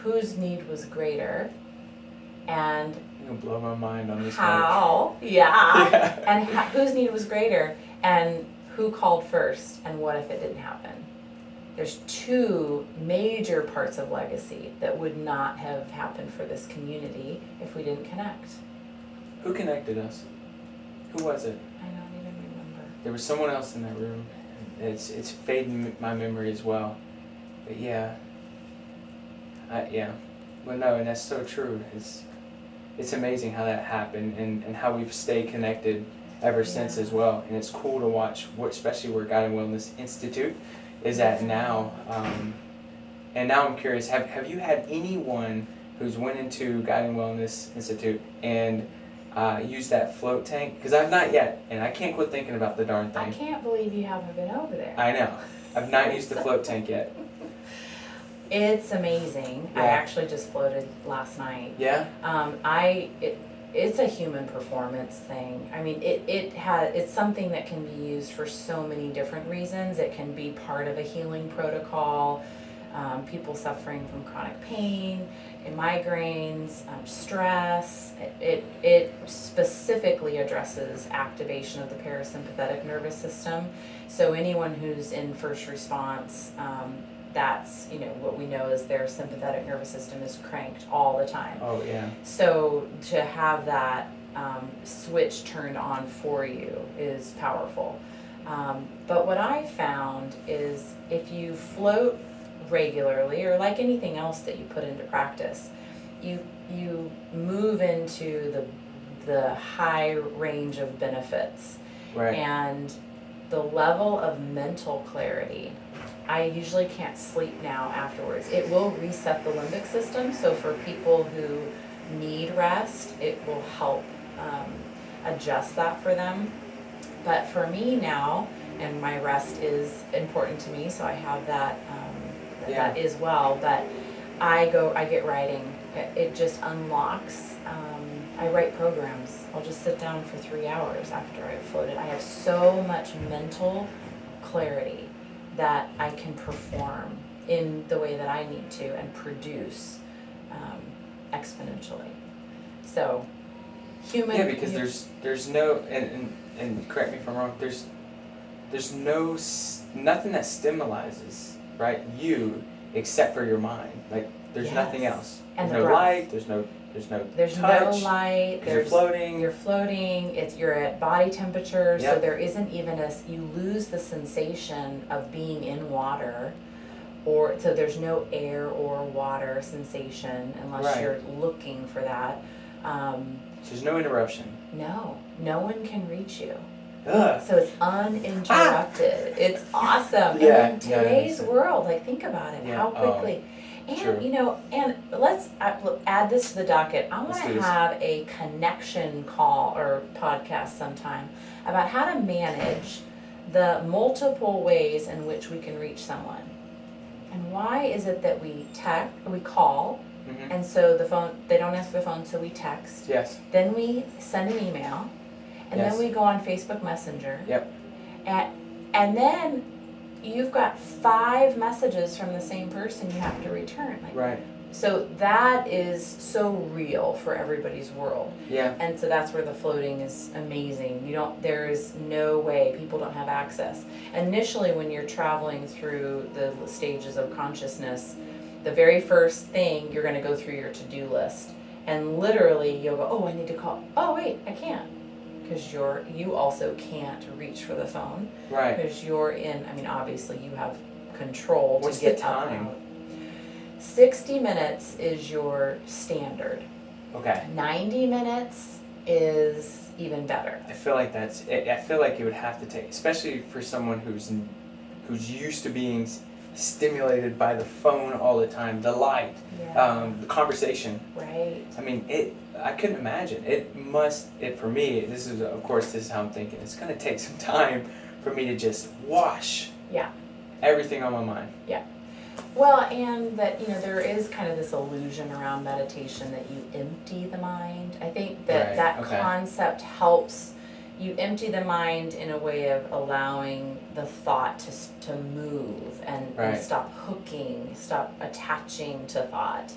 whose need was greater, and you're gonna blow my mind on this how, one. yeah. And whose need was greater, and who called first, and what if it didn't happen? There's two major parts of legacy that would not have happened for this community if we didn't connect. Who connected us? Who was it? I don't even remember. There was someone else in that room. It's fading my memory as well. But yeah. Well, no, and that's so true. It's amazing how that happened, and how we've stayed connected ever since as well. And it's cool to watch, especially where God and Wellness Institute is at now. And now I'm curious, have you had anyone who's went into God and Wellness Institute and used that float tank? Because I've not yet, and I can't quit thinking about the darn thing. I can't believe you haven't been over there. I know. I've not used the float tank yet. It's amazing. Yeah. I actually just floated last night. Yeah? It's a human performance thing. I mean, it's something that can be used for so many different reasons. It can be part of a healing protocol. People suffering from chronic pain, migraines, stress. It specifically addresses activation of the parasympathetic nervous system. So anyone who's in first response, that's, what we know is their sympathetic nervous system is cranked all the time. Oh, yeah. So to have that switch turned on for you is powerful. But what I found is if you float regularly, or like anything else that you put into practice, you move into the high range of benefits. Right. And the level of mental clarity, I usually can't sleep now afterwards. It will reset the limbic system, so for people who need rest, it will help adjust that for them. But for me now, and my rest is important to me, so I have that that as well. But I get writing. It just unlocks. I write programs. I'll just sit down for 3 hours after I've floated. I have so much mental clarity that I can perform in the way that I need to and produce exponentially. So human. Yeah, because there's no and correct me if I'm wrong. There's nothing that stimulizes, right, you except for your mind. Like there's nothing else. And there's no light. There's no touch. No light. You're floating. You're floating. You're at body temperature, Yep. so there isn't even you lose the sensation of being in water, so there's no air or water sensation unless you're looking for that. So there's no interruption. No one can reach you. Ugh. So it's uninterrupted. It's awesome. Yeah, And in today's world, like think about it, how quickly. And true. And let's add this to the docket. I want to have a connection call or podcast sometime about how to manage the multiple ways in which we can reach someone. And why is it that we call, Mm-hmm. and so the phone, they don't answer the phone, so we text. Yes. Then we send an email, and then we go on Facebook Messenger. Yep. And then you've got 5 messages from the same person you have to return. Right. So that is so real for everybody's world. Yeah. And so that's where the floating is amazing. There is no way people don't have access. Initially, when you're traveling through the stages of consciousness, the very first thing you're going to go through your to-do list. And literally you'll go, oh, I need to call. Oh, wait, I can't. Because you also can't reach for the phone. Right. Because you're in, obviously you have control What's to get the time? up. 60 minutes is your standard. Okay. 90 minutes is even better. I feel like I feel like it would have to take, especially for someone who's used to being stimulated by the phone all the time, the light, the conversation. Right. I couldn't imagine. For me, this is how I'm thinking. It's going to take some time for me to just wash everything on my mind. Yeah. Well, and that, there is kind of this illusion around meditation that you empty the mind. I think that concept helps you empty the mind in a way of allowing the thought to move and stop hooking, stop attaching to thought.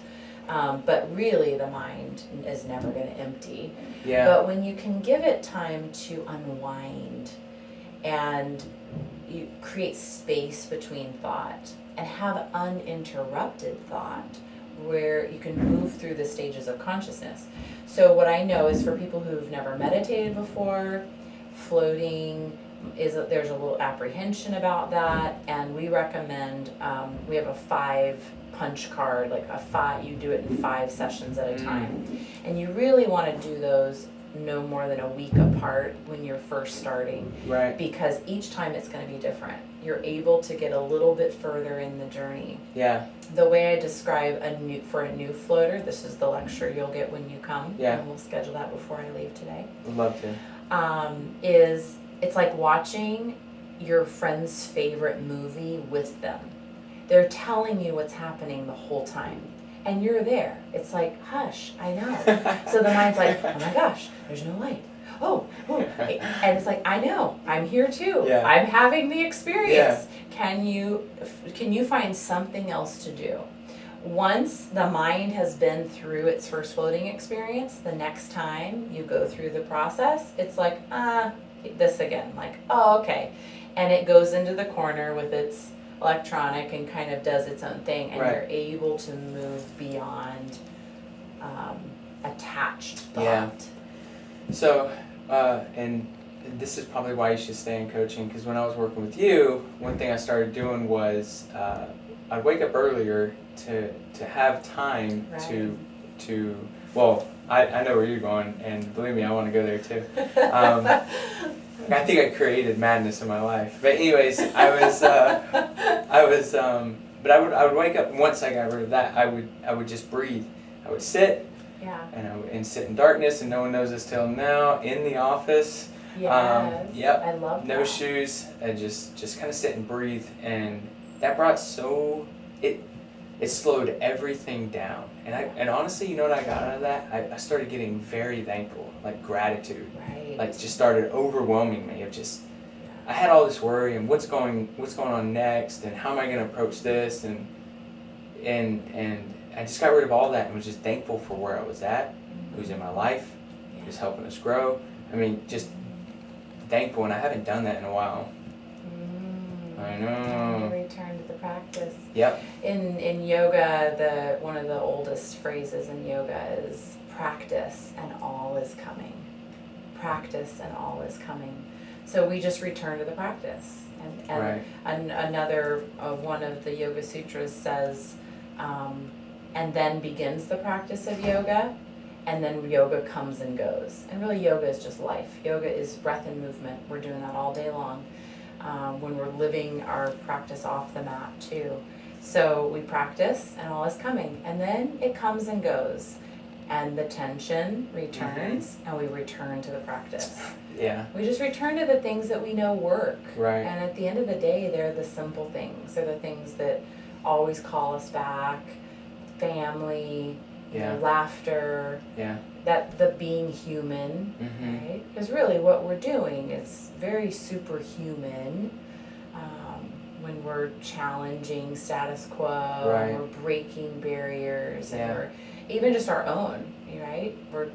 But really the mind is never going to empty. Yeah. But when you can give it time to unwind and you create space between thought and have uninterrupted thought where you can move through the stages of consciousness. So what I know is for people who've never meditated before, floating there's a little apprehension about that, and we recommend we have a 5 punch card, you do it in 5 sessions at a time, and you really want to do those no more than a week apart when you're first starting, right? Because each time it's going to be different. You're able to get a little bit further in the journey. Yeah. The way I describe for a new floater, this is the lecture you'll get when you come. Yeah. And we'll schedule that before I leave today. Would love to. It's like watching your friend's favorite movie with them. They're telling you what's happening the whole time. And you're there. It's like, hush, I know. So the mind's like, oh my gosh, there's no light. Oh. And it's like, I know, I'm here too. Yeah. I'm having the experience. Yeah. Can you find something else to do? Once the mind has been through its first floating experience, the next time you go through the process, it's like, this again. Like, oh, okay. And it goes into the corner with its electronic and kind of does its own thing, and you're able to move beyond attached thought. Yeah. So, and this is probably why you should stay in coaching, because when I was working with you, one thing I started doing was I'd wake up earlier to have time to well, I know where you're going, and believe me, I want to go there too. I think I created madness in my life. But anyways, but I would wake up, and once I got rid of that, I would just breathe. I would sit, and sit in darkness, and no one knows this till now, in the office. Yes, yep. I love that. No shoes, and just kind of sit and breathe, and that brought it slowed everything down. And honestly, you know what I got out of that? I started getting very thankful, like gratitude. Right. Like just started overwhelming me of just, I had all this worry and what's going on next, and how am I going to approach this, and I just got rid of all that and was just thankful for where I was at, who's in my life, who's helping us grow. I mean, just thankful, and I haven't done that in a while. I know. Return to the practice. Yep. In yoga, one of the oldest phrases in yoga is practice and all is coming. Practice and all is coming. So we just return to the practice. And another one of the Yoga Sutras says, and then begins the practice of yoga, and then yoga comes and goes. And really, yoga is just life. Yoga is breath and movement. We're doing that all day long. When we're living our practice off the mat too. So we practice and all is coming, and then it comes and goes, and the tension returns, and we return to the practice. Yeah. We just return to the things that we know work. Right. And at the end of the day, they're the simple things. They're the things that always call us back. Family, laughter. Yeah. The being human, right? Because really what we're doing is very superhuman when we're challenging status quo, and we're breaking barriers, and we're even just our own, right? We're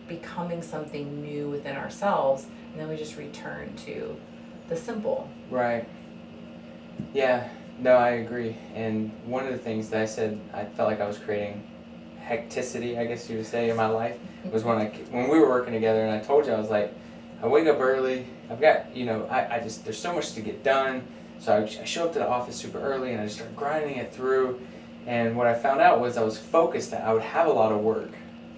becoming something new within ourselves, and then we just return to the simple. Right. Yeah, no, I agree. And one of the things that I said, I felt like I was creating hecticity, I guess you would say, in my life, was when we were working together, and I told you, I was like, I wake up early, I've got, I just, there's so much to get done, so I show up to the office super early, and I just start grinding it through, and what I found out was I was focused that I would have a lot of work,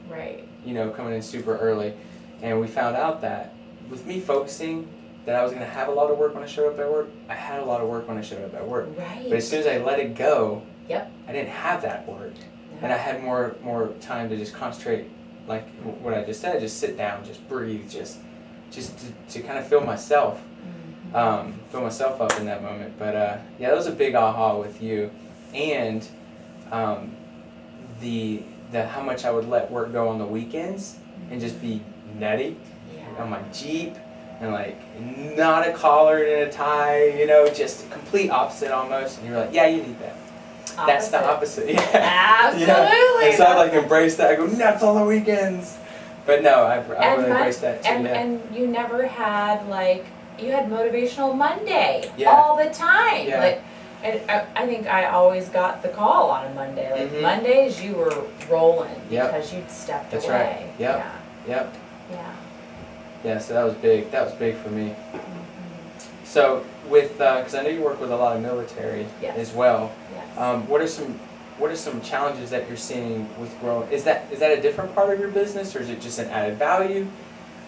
right? Coming in super early, and we found out that with me focusing that I was going to have a lot of work when I showed up at work, I had a lot of work when I showed up at work. Right. But as soon as I let it go, I didn't have that work. And I had more time to just concentrate, like what I just said, just sit down, just breathe, just to kind of feel myself, fill myself up in that moment. But that was a big aha with you, and the how much I would let work go on the weekends and just be nutty on my Jeep, and like not a collar and a tie, just a complete opposite almost. And you're like, yeah, you need that. Opposite. That's the opposite. Yeah. Absolutely. And so I like embrace that. I go nuts on the weekends. But no, I really embraced that too. And you never had you had motivational Monday Yeah. all the time. Yeah. And I think I always got the call on a Monday. Mondays you were rolling because you'd stepped That's away. Right. Yep. Yeah. Yeah. So that was big. That was big for me. So with because I know you work with a lot of military as well. Yes. What are some challenges that you're seeing with growing? Is that a different part of your business, or is it just an added value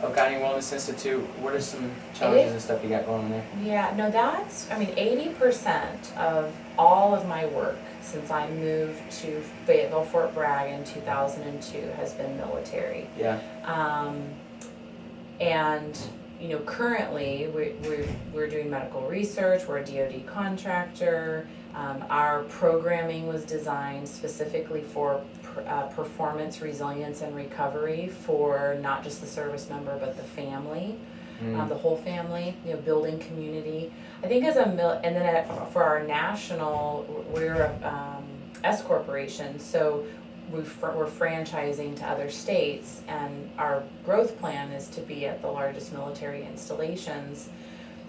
of Guiding Wellness Institute? What are some challenges and stuff you got going on there? Yeah, no, 80% of all of my work since I moved to Fayetteville, Fort Bragg in 2002 has been military. Yeah. And currently we're doing medical research. We're a DoD contractor. Our programming was designed specifically for performance, resilience, and recovery for not just the service member but the family, the whole family. Building community. I think for our national, we're a S corporation, so we're franchising to other states, and our growth plan is to be at the largest military installations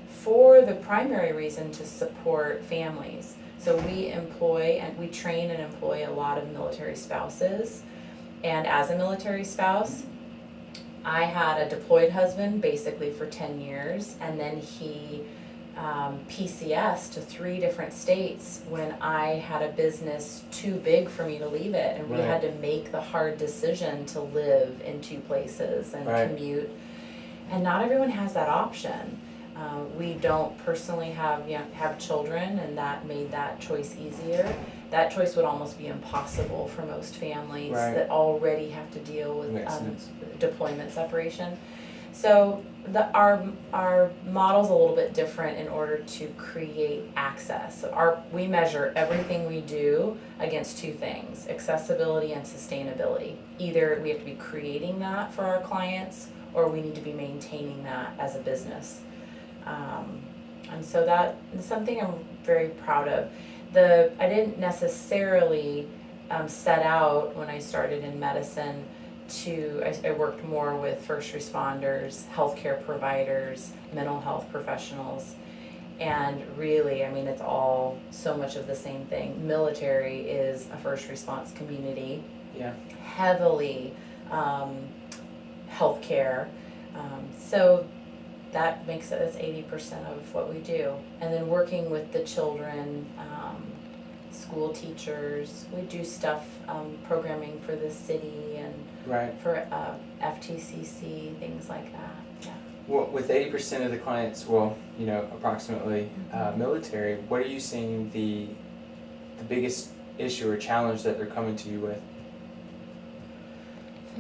for the primary reason to support families. So we employ and we train and employ a lot of military spouses, and as a military spouse, I had a deployed husband basically for 10 years, and then he PCS to 3 different states when I had a business too big for me to leave it, and we had to make the hard decision to live in 2 places and commute. And not everyone has that option. We don't personally have children, and that made that choice easier. That choice would almost be impossible for most families that already have to deal with deployment separation. So our model's a little bit different in order to create access. So we measure everything we do against 2 things: accessibility and sustainability. Either we have to be creating that for our clients, or we need to be maintaining that as a business. And so that is something I'm very proud of. I didn't necessarily set out when I started in medicine I worked more with first responders, healthcare providers, mental health professionals, and really, I mean, it's all so much of the same thing. Military is a first response community, heavily healthcare, so that makes it, that's 80% of what we do. And then working with the children, school teachers, we do stuff, programming for the city and for FTCC, things like that. Yeah. Well, with 80% of the clients, approximately military, what are you seeing the biggest issue or challenge that they're coming to you with?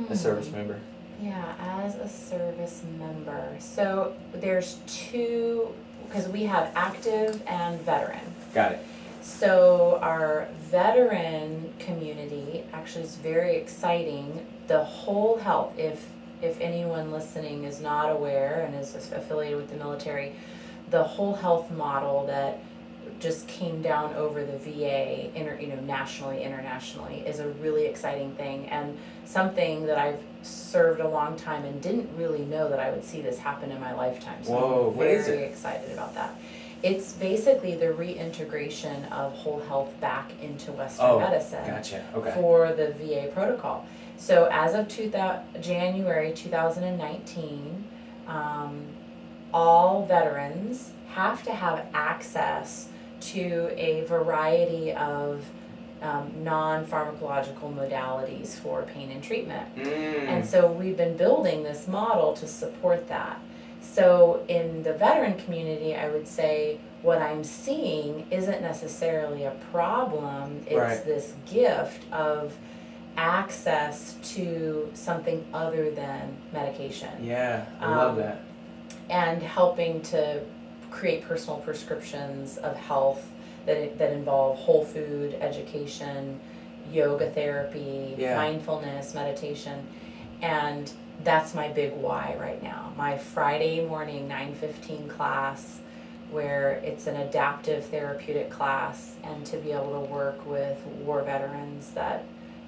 A service member. Yeah, as a service member. So there's 2, because we have active and veteran. Got it. So our veteran community actually is very exciting. The whole health, if anyone listening is not aware and is affiliated with the military, the whole health model that just came down over the VA, nationally, internationally, is a really exciting thing, and something that I've served a long time and didn't really know that I would see this happen in my lifetime. So I'm very excited about that. It's basically the reintegration of whole health back into Western medicine for the VA protocol. So as of January 2019, all veterans have to have access to a variety of non-pharmacological modalities for pain and treatment. And so we've been building this model to support that. So in the veteran community, I would say what I'm seeing isn't necessarily a problem. It's this gift of access to something other than medication. Yeah, I love that. And helping to create personal prescriptions of health that involve whole food education, yoga therapy, mindfulness, meditation. And that's my big why right now. My Friday morning 9:15 class, where it's an adaptive therapeutic class, and to be able to work with war veterans that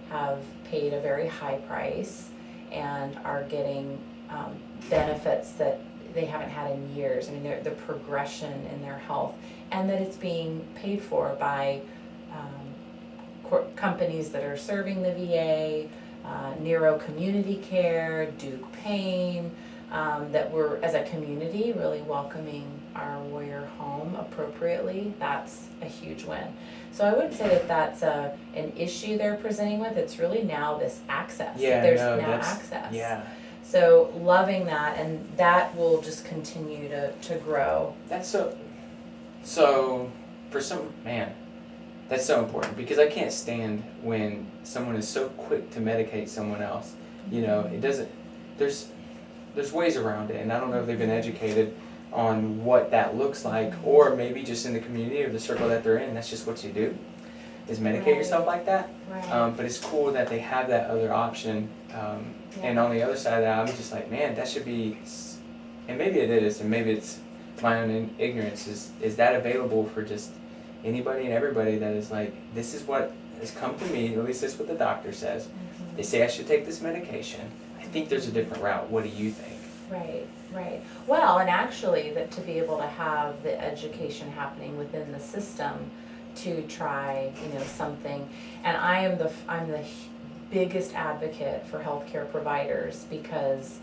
have paid a very high price and are getting benefits that they haven't had in years. I mean, the progression in their health, and that it's being paid for by companies that are serving the VA, Neuro Community Care, Duke Pain, that we're, as a community, really welcoming our warrior home appropriately. That's a huge win. So I wouldn't say that that's an issue they're presenting with. It's really now this access. There's access. Yeah. So loving that, and that will just continue to grow. That's so for some, man, that's so important, because I can't stand when someone is so quick to medicate someone else. It doesn't, there's ways around it, and I don't know if they've been educated on what that looks like, or maybe just in the community or the circle that they're in, that's just what you do, is medicate yourself like that. But it's cool that they have that other option. And on the other side of that, I'm just like, man, that should be, and maybe it is, and maybe it's my own ignorance, is that available for just anybody and everybody that is like, this is what has come to me, at least that's what the doctor says. They say I should take this medication. I think there's a different route. What do you think? Right. Well, and actually, that to be able to have the education happening within the system to try, something. And I'm the biggest advocate for healthcare providers, because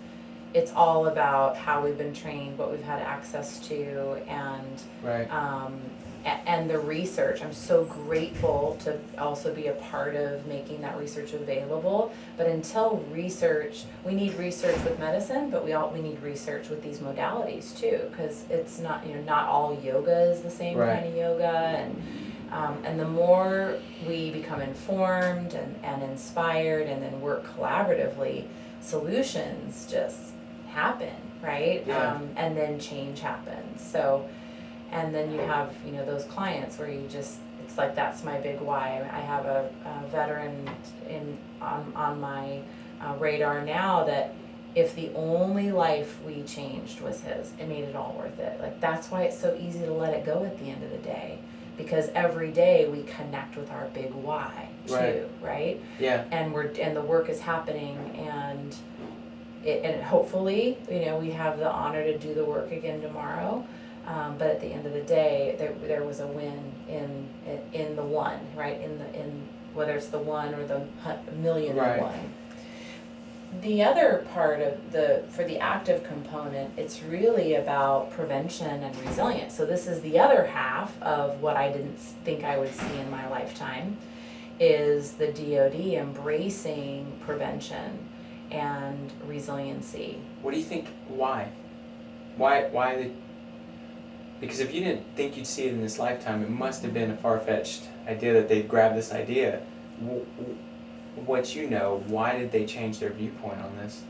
it's all about how we've been trained, what we've had access to, and right. And the research. I'm so grateful to also be a part of making that research available. But until research, we need research with medicine, but we need research with these modalities too, because it's not, not all yoga is the same kind of yoga, and the more we become informed and inspired and then work collaboratively, solutions just happen, right? Yeah. And then change happens. So, and then you have, those clients where it's like, that's my big why. I have a veteran on my radar now that if the only life we changed was his, it made it all worth it. Like, that's why it's so easy to let it go at the end of the day. Because every day we connect with our big why too, right? Yeah. And the work is happening, and hopefully, we have the honor to do the work again tomorrow. But at the end of the day, there was a win in the one, right? In whether it's the one or the million and one. The other part of for the active component, it's really about prevention and resilience. So this is the other half of what I didn't think I would see in my lifetime, is the DoD embracing prevention and resiliency. What do you think? Why because if you didn't think you'd see it in this lifetime, it must have been a far-fetched idea that they'd grab this idea. Why did they change their viewpoint on this?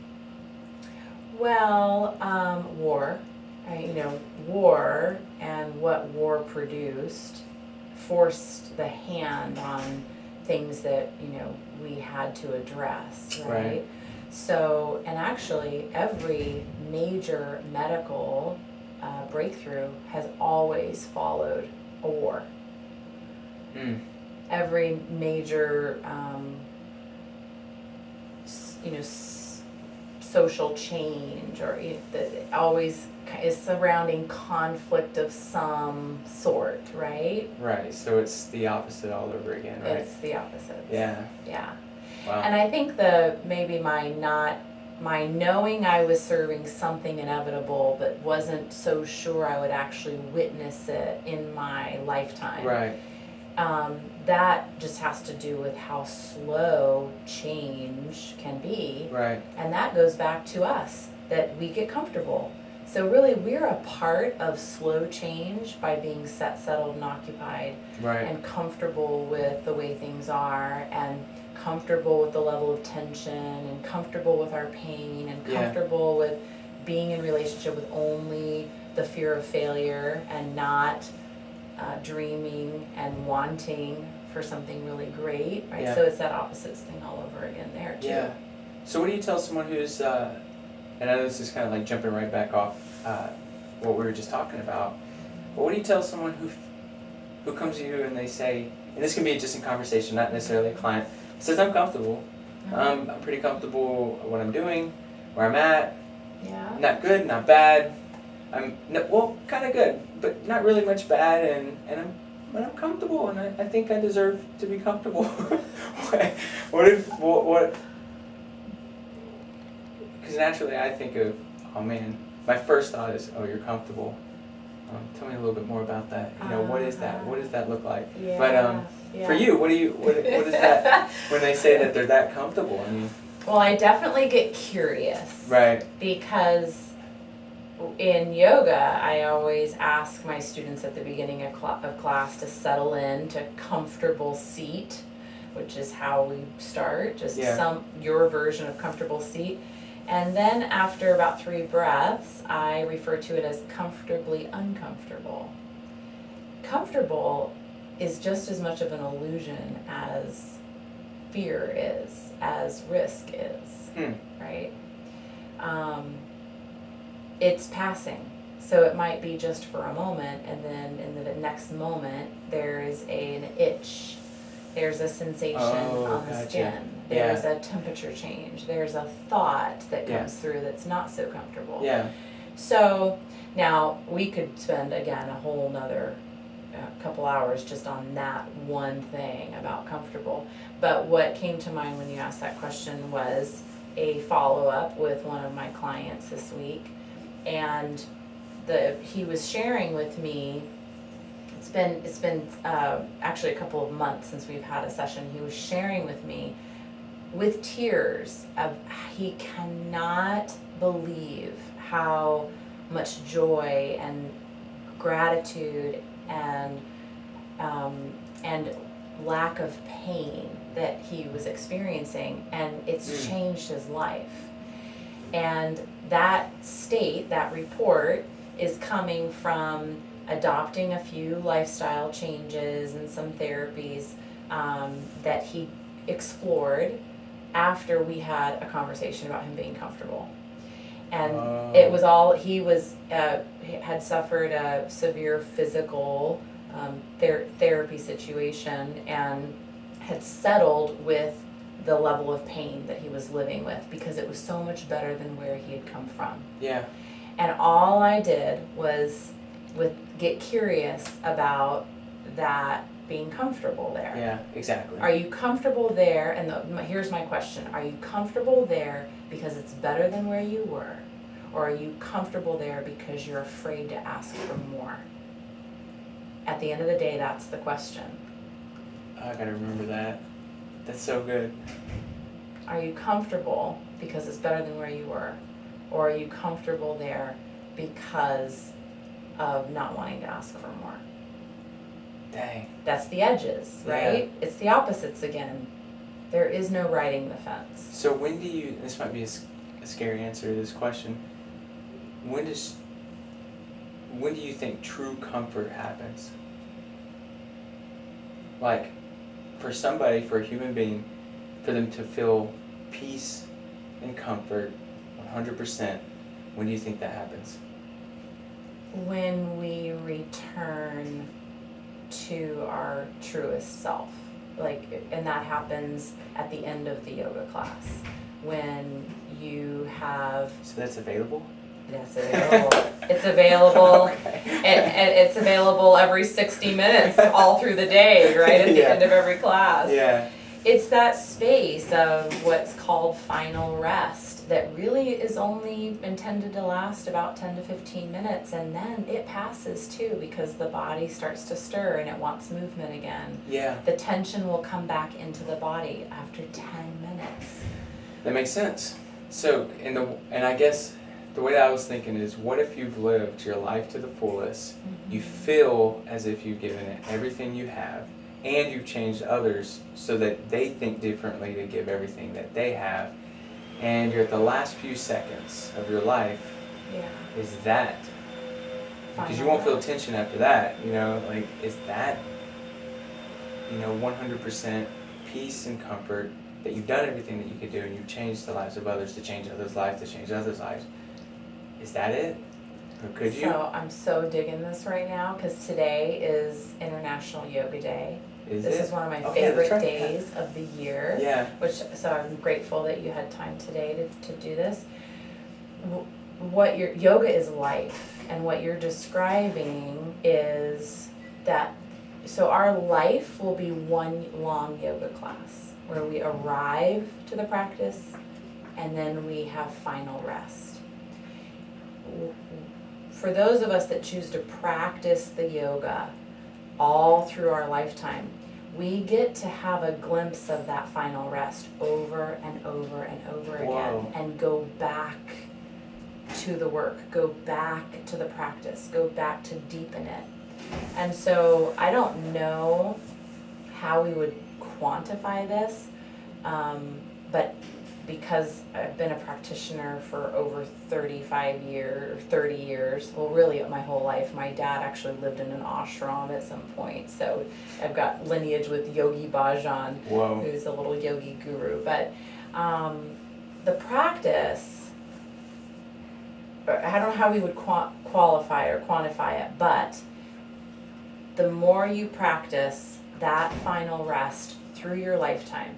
Well, war. War and what war produced forced the hand on things that, we had to address, right? So, and actually every major medical breakthrough has always followed a war. Every major social change, or always is surrounding conflict of some sort, right? Right, so it's the opposite all over again, right? It's the opposite. Yeah. Wow. And I think maybe my knowing I was serving something inevitable, but wasn't so sure I would actually witness it in my lifetime. Right. That just has to do with how slow change can be. Right. And that goes back to us, that we get comfortable. So really, we're a part of slow change by being settled, and occupied, and comfortable with the way things are, and comfortable with the level of tension, and comfortable with our pain, and comfortable with being in relationship with only the fear of failure, and not dreaming and wanting for something really great, right? So it's that opposites thing all over again there too. Yeah. So what do you tell someone who's, and I know this is kind of like jumping right back off what we were just talking about, but what do you tell someone who comes to you and they say, and this can be just in conversation, not necessarily a client, says, I'm comfortable, I'm pretty comfortable what I'm doing, where I'm at, not good, not bad, kind of good, but not really much bad, and I'm comfortable, and I think I deserve to be comfortable. What? Because naturally I think of, oh man, my first thought is, oh, you're comfortable. Tell me a little bit more about that. What is that? What does that look like? But for you, what is that when they say that they're that comfortable? I mean, well, I definitely get curious. Right. Because in yoga, I always ask my students at the beginning of class to settle in to comfortable seat, which is how we start, just your version of comfortable seat. And then after about 3 breaths, I refer to it as comfortably uncomfortable. Comfortable is just as much of an illusion as fear is, as risk is, right? It's passing. So it might be just for a moment, and then in the next moment, there is an itch. There's a sensation on the skin. There's a temperature change. There's a thought that comes through that's not so comfortable. Yeah. So now we could spend, again, a whole nother couple hours just on that one thing about comfortable. But what came to mind when you asked that question was a follow-up with one of my clients this week, and he was sharing with me, it's been actually a couple of months since we've had a session. He was sharing with me with tears of he cannot believe how much joy and gratitude and lack of pain that he was experiencing, and it's changed his life. And that state, that report, is coming from adopting a few lifestyle changes and some therapies that he explored after we had a conversation about him being comfortable. And it was all, he had suffered a severe physical therapy situation and had settled with the level of pain that he was living with because it was so much better than where he had come from. Yeah. And all I did was get curious about that being comfortable there. Yeah, exactly. Are you comfortable there? And here's my question. Are you comfortable there because it's better than where you were? Or are you comfortable there because you're afraid to ask for more? At the end of the day, that's the question. I gotta remember that. That's so good. Are you comfortable because it's better than where you were? Or are you comfortable there because of not wanting to ask for more? Dang. That's the edges, right? Yeah. It's the opposites again. There is no riding the fence. So when do you, this might be a scary answer to this question, when do you think true comfort happens? Like, for somebody, for a human being, for them to feel peace and comfort 100%, when do you think that happens? When we return to our truest self. And that happens at the end of the yoga class. When you have... So that's available? That's available. It's available. Okay. And it's available every 60 minutes all through the day, right at the end of every class. Yeah. It's that space of what's called final rest that really is only intended to last about 10 to 15 minutes, and then it passes too because the body starts to stir and it wants movement again. Yeah. The tension will come back into the body after 10 minutes. That makes sense. So, and I guess the way that I was thinking is, what if you've lived your life to the fullest, you feel as if you've given it everything you have, and you've changed others so that they think differently to give everything that they have, and you're at the last few seconds of your life, is that, because you won't feel tension after that, is that, 100% peace and comfort that you've done everything that you could do and you've changed the lives of others to change others' lives, to change others' lives. Is that it? Or could you? So I'm so digging this right now because today is International Yoga Day. This is one of my favorite days of the year. Yeah. So I'm grateful that you had time today to do this. What your yoga is life, and what you're describing is that. So our life will be one long yoga class where we arrive to the practice, and then we have final rest. For those of us that choose to practice the yoga all through our lifetime, we get to have a glimpse of that final rest over and over and over again, and go back to the work, go back to the practice, go back to deepen it. And so I don't know how we would quantify this, but because I've been a practitioner for over 30 years, well really my whole life. My dad actually lived in an ashram at some point, so I've got lineage with Yogi Bhajan, who's a little yogi guru. But the practice, I don't know how we would qualify or quantify it, but the more you practice that final rest through your lifetime,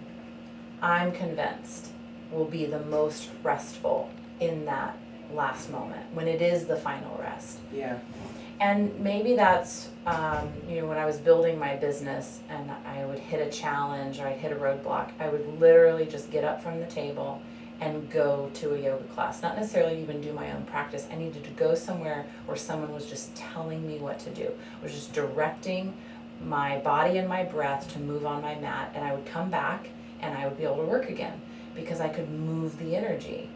I'm convinced will be the most restful in that last moment, when it is the final rest. Yeah. And maybe that's, when I was building my business and I would hit a challenge or I'd hit a roadblock, I would literally just get up from the table and go to a yoga class. Not necessarily even do my own practice. I needed to go somewhere where someone was just telling me what to do, was just directing my body and my breath to move on my mat, and I would come back and I would be able to work again because I could move the energy.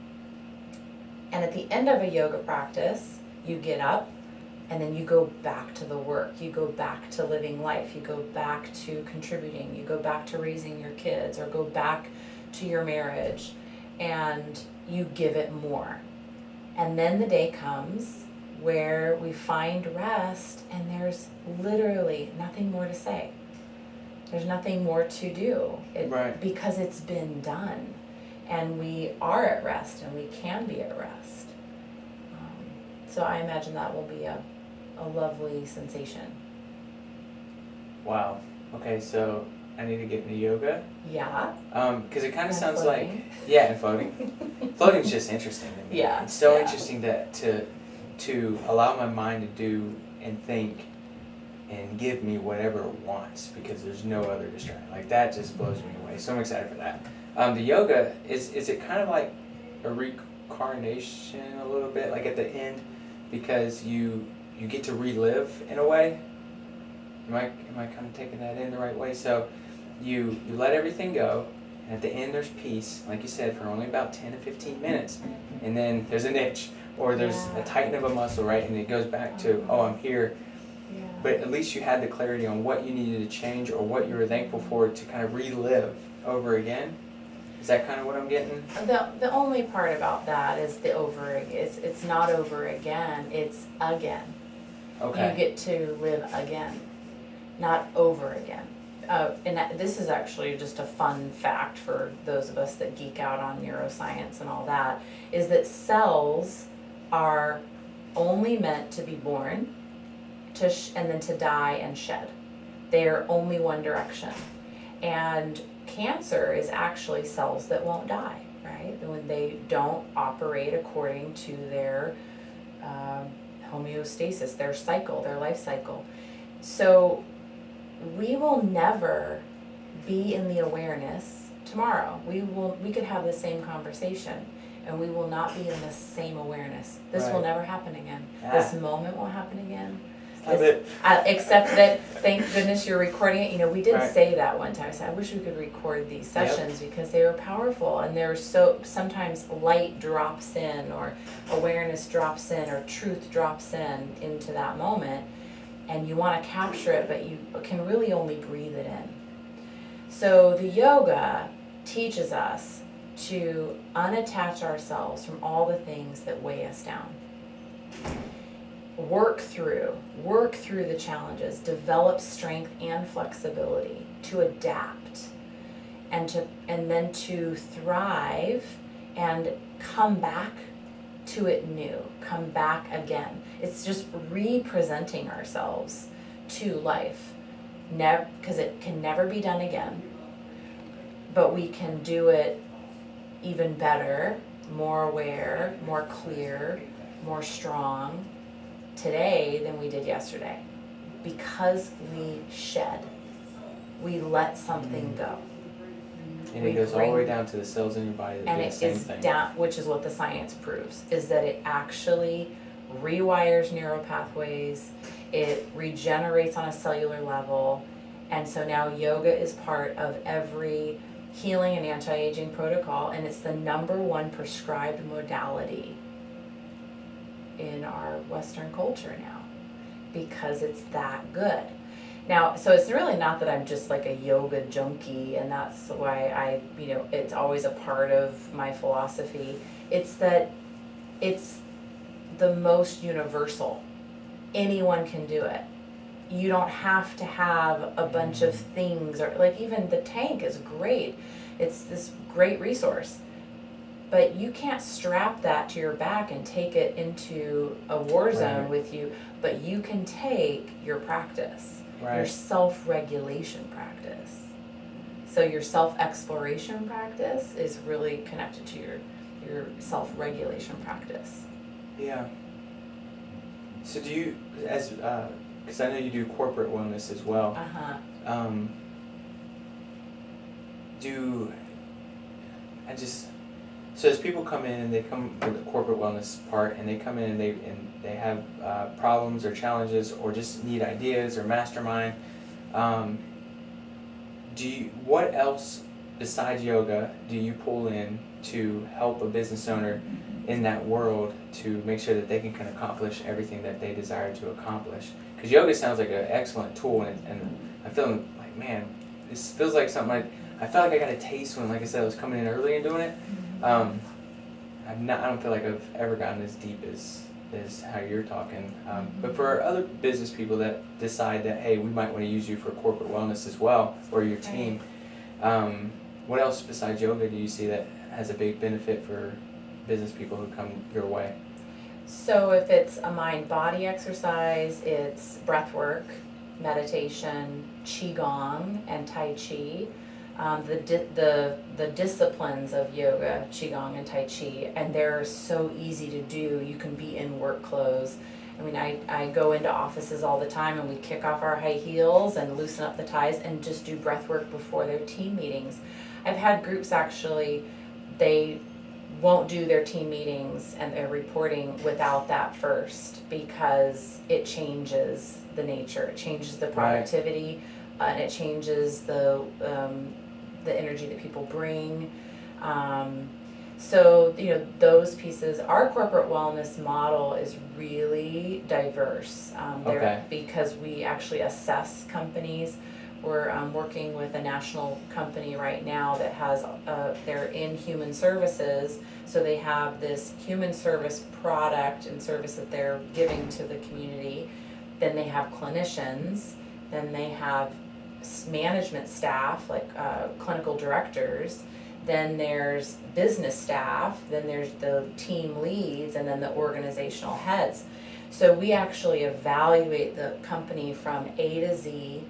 And at the end of a yoga practice, you get up and then you go back to the work. You go back to living life. You go back to contributing. You go back to raising your kids, or go back to your marriage, and you give it more. And then the day comes where we find rest and there's literally nothing more to say. There's nothing more to do because it's been done. And we are at rest, and we can be at rest. So I imagine that will be a lovely sensation. Wow. Okay, so I need to get into yoga. Yeah. Because it kind of sounds floating. and floating. Floating's just interesting to me. Yeah. It's so interesting to allow my mind to do and think and give me whatever it wants, because there's no other distraction. Like, that just blows me away. So I'm excited for that. The yoga, is it kind of like a reincarnation a little bit, like at the end, because you get to relive in a way? Am I kind of taking that in the right way? So you let everything go, and at the end there's peace, like you said, for only about 10 to 15 minutes, and then there's an itch, or there's a tighten of a muscle, right? And it goes back to, oh, I'm here. Yeah. But at least you had the clarity on what you needed to change, or what you were thankful for, to kind of relive over again. Is that kind of what I'm getting? The only part about that is the over. It's not over again. It's again. Okay. You get to live again, not over again. This is actually just a fun fact for those of us that geek out on neuroscience and all that, is that cells are only meant to be born, and then to die and shed. They are only one direction. And cancer is actually cells that won't die, right? When they don't operate according to their homeostasis, their cycle, their life cycle. So we will never be in the awareness tomorrow. We could have the same conversation, and we will not be in the same awareness. This will never happen again. This moment won't happen again. Except that, thank goodness you're recording it. You know, we did say that one time. I said, I wish we could record these sessions because they were powerful, and they're so, sometimes light drops in, or awareness drops in, or truth drops in into that moment, and you want to capture it, but you can really only breathe it in. So the yoga teaches us to unattach ourselves from all the things that weigh us down. Work through the challenges, develop strength and flexibility to adapt, and then to thrive and come back to it new, come back again. It's just representing ourselves to life, because it can never be done again, but we can do it even better, more aware, more clear, more strong today than we did yesterday, because we shed, we let something go. And it goes all the way down to the cells in your body that do the same thing. Down, which is what the science proves, is that it actually rewires neural pathways, it regenerates on a cellular level, and so now yoga is part of every healing and anti-aging protocol, and it's the #1 prescribed modality in our Western culture now, because it's that good. Now, so it's really not that I'm just like a yoga junkie, and that's why it's always a part of my philosophy. It's that it's the most universal. Anyone can do it. You don't have to have a bunch of things, or like even the tank is great. It's this great resource. But you can't strap that to your back and take it into a war zone with you, but you can take your practice, your self-regulation practice. So your self-exploration practice is really connected to your self-regulation practice. Yeah. So do you, because I know you do corporate wellness as well, So as people come in and they come with the corporate wellness part, and they come in and they have problems or challenges or just need ideas or mastermind, what else besides yoga do you pull in to help a business owner in that world to make sure that they can accomplish everything that they desire to accomplish? Because yoga sounds like an excellent tool, and I feel like, man, this feels like something I felt like I got a taste when, like I said, I was coming in early and doing it. I don't feel like I've ever gotten as deep as how you're talking. But for other business people that decide that, hey, we might want to use you for corporate wellness as well, or your team, what else besides yoga do you see that has a big benefit for business people who come your way? So if it's a mind-body exercise, it's breath work, meditation, qigong, and tai chi. The disciplines of yoga, qigong, and tai chi, and they're so easy to do. You can be in work clothes. I mean, I go into offices all the time, and we kick off our high heels and loosen up the ties and just do breath work before their team meetings. I've had groups actually, they won't do their team meetings and their reporting without that first, because it changes the nature, it changes the productivity, and it changes the energy that people bring. So, those pieces, our corporate wellness model is really diverse. Because we actually assess companies. We're working with a national company right now that has, they're in human services, so they have this human service product and service that they're giving to the community. Then they have clinicians, then they have management staff, like clinical directors, then there's business staff, then there's the team leads, and then the organizational heads. So we actually evaluate the company from A to Z,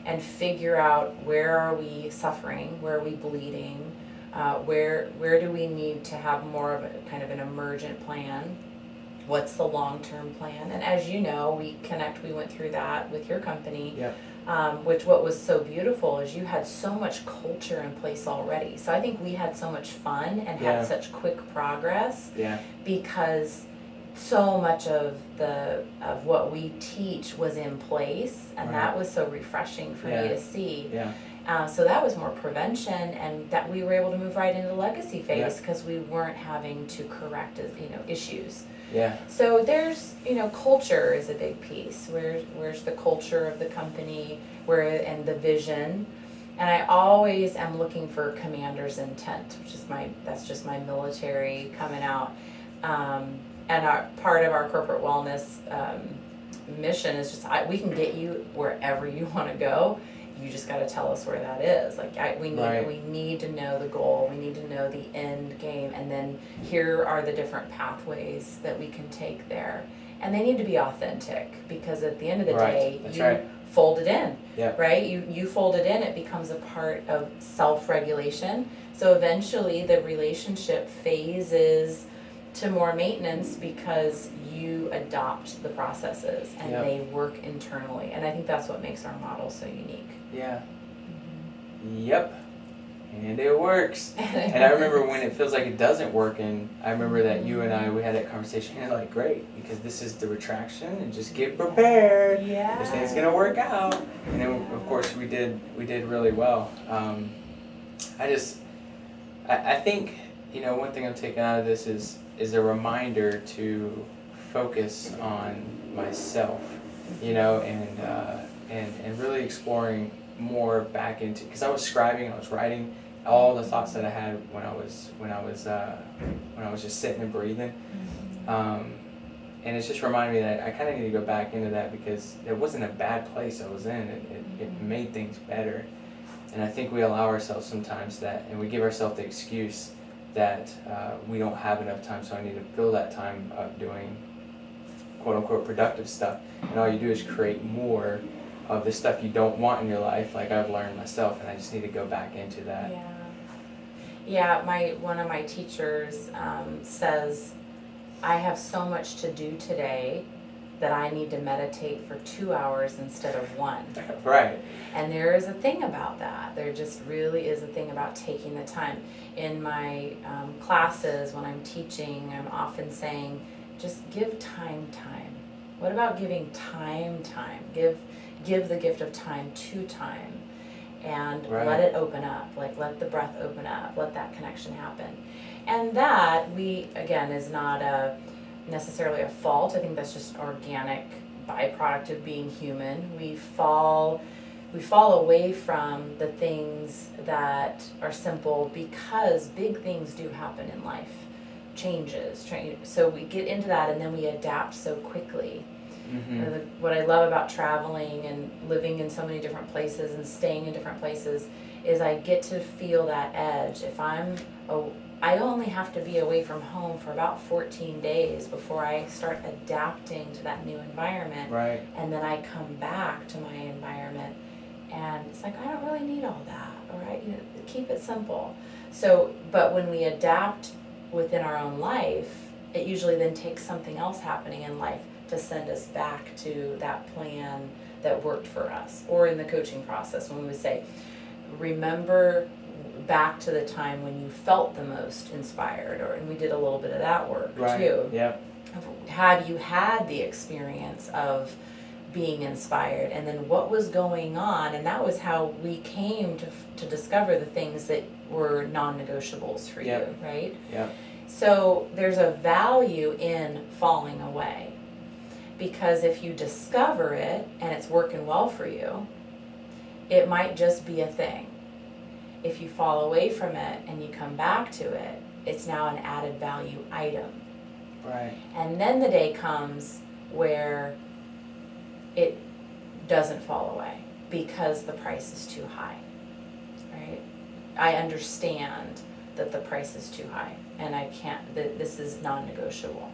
and figure out, where are we suffering, where are we bleeding, where do we need to have more of a kind of an emergent plan, what's the long-term plan. And as you know, we went through that with your company. Which what was so beautiful is you had so much culture in place already. So I think we had so much fun and had such quick progress, because so much of what we teach was in place, and that was so refreshing for me to see. So that was more prevention, and that we were able to move right into the legacy phase, because we weren't having to correct issues. So there's, culture is a big piece. Where's the culture of the company, and the vision. And I always am looking for commander's intent, that's just my military coming out. And part of our corporate wellness mission is just, we can get you wherever you want to go. You just got to tell us where that is. We need to know the goal. We need to know the end game, and then here are the different pathways that we can take there. And they need to be authentic, because at the end of the day, fold it in, right? You fold it in. It becomes a part of self-regulation. So eventually, the relationship phases to more maintenance, because you adopt the processes and they work internally. And I think that's what makes our model so unique. And it works. And I remember when it feels like it doesn't work, and I remember that you and we had that conversation, and you're like, great, because this is the retraction, and just get prepared. This thing's gonna work out. And then of course we did really well. I think, one thing I'm taking out of this is a reminder to focus on myself, and really exploring more back into, because I was scribing, I was writing all the thoughts that I had when I was just sitting and breathing, and it's just reminding me that I kind of need to go back into that, because it wasn't a bad place I was in. It made things better, and I think we allow ourselves sometimes that, and we give ourselves the excuse that we don't have enough time, so I need to fill that time up doing quote-unquote productive stuff, and all you do is create more of the stuff you don't want in your life, like I've learned myself, and I just need to go back into that. One of my teachers says, I have so much to do today, that I need to meditate for 2 hours instead of 1. Right. And there is a thing about that. There just really is a thing about taking the time. In my classes, when I'm teaching, I'm often saying, just give time. What about giving time? Give the gift of time to time. And let it open up. Like, let the breath open up. Let that connection happen. And that, again, is not necessarily a fault. I think that's just an organic byproduct of being human. We fall away from the things that are simple because big things do happen in life. Changes. So we get into that and then we adapt so quickly. Mm-hmm. What I love about traveling and living in so many different places and staying in different places is I get to feel that edge. If I only have to be away from home for about 14 days before I start adapting to that new environment. Right. And then I come back to my environment and it's like, I don't really need all that. All right, keep it simple. So, but when we adapt within our own life, it usually then takes something else happening in life to send us back to that plan that worked for us. Or in the coaching process, when we would say, remember back to the time when you felt the most inspired, and we did a little bit of that work too. Yep. Have you had the experience of being inspired, and then what was going on? And that was how we came to discover the things that were non-negotiables for you, right? Yeah. So there's a value in falling away, because if you discover it and it's working well for you, it might just be a thing. If you fall away from it and you come back to it, it's now an added value item. Right. And then the day comes where it doesn't fall away because the price is too high, right? I understand that the price is too high and I can't, this is non-negotiable.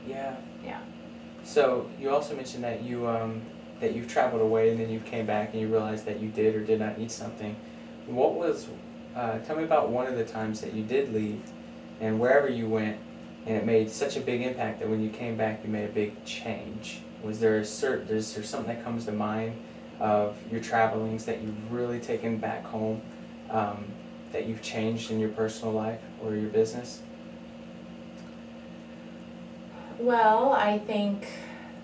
Yeah. Yeah. So you also mentioned that that you've traveled away and then you came back and you realized that you did or did not need something. What was, tell me about one of the times that you did leave and wherever you went and it made such a big impact that when you came back you made a big change. Is there something that comes to mind of your travelings that you've really taken back home that you've changed in your personal life or your business? Well, I think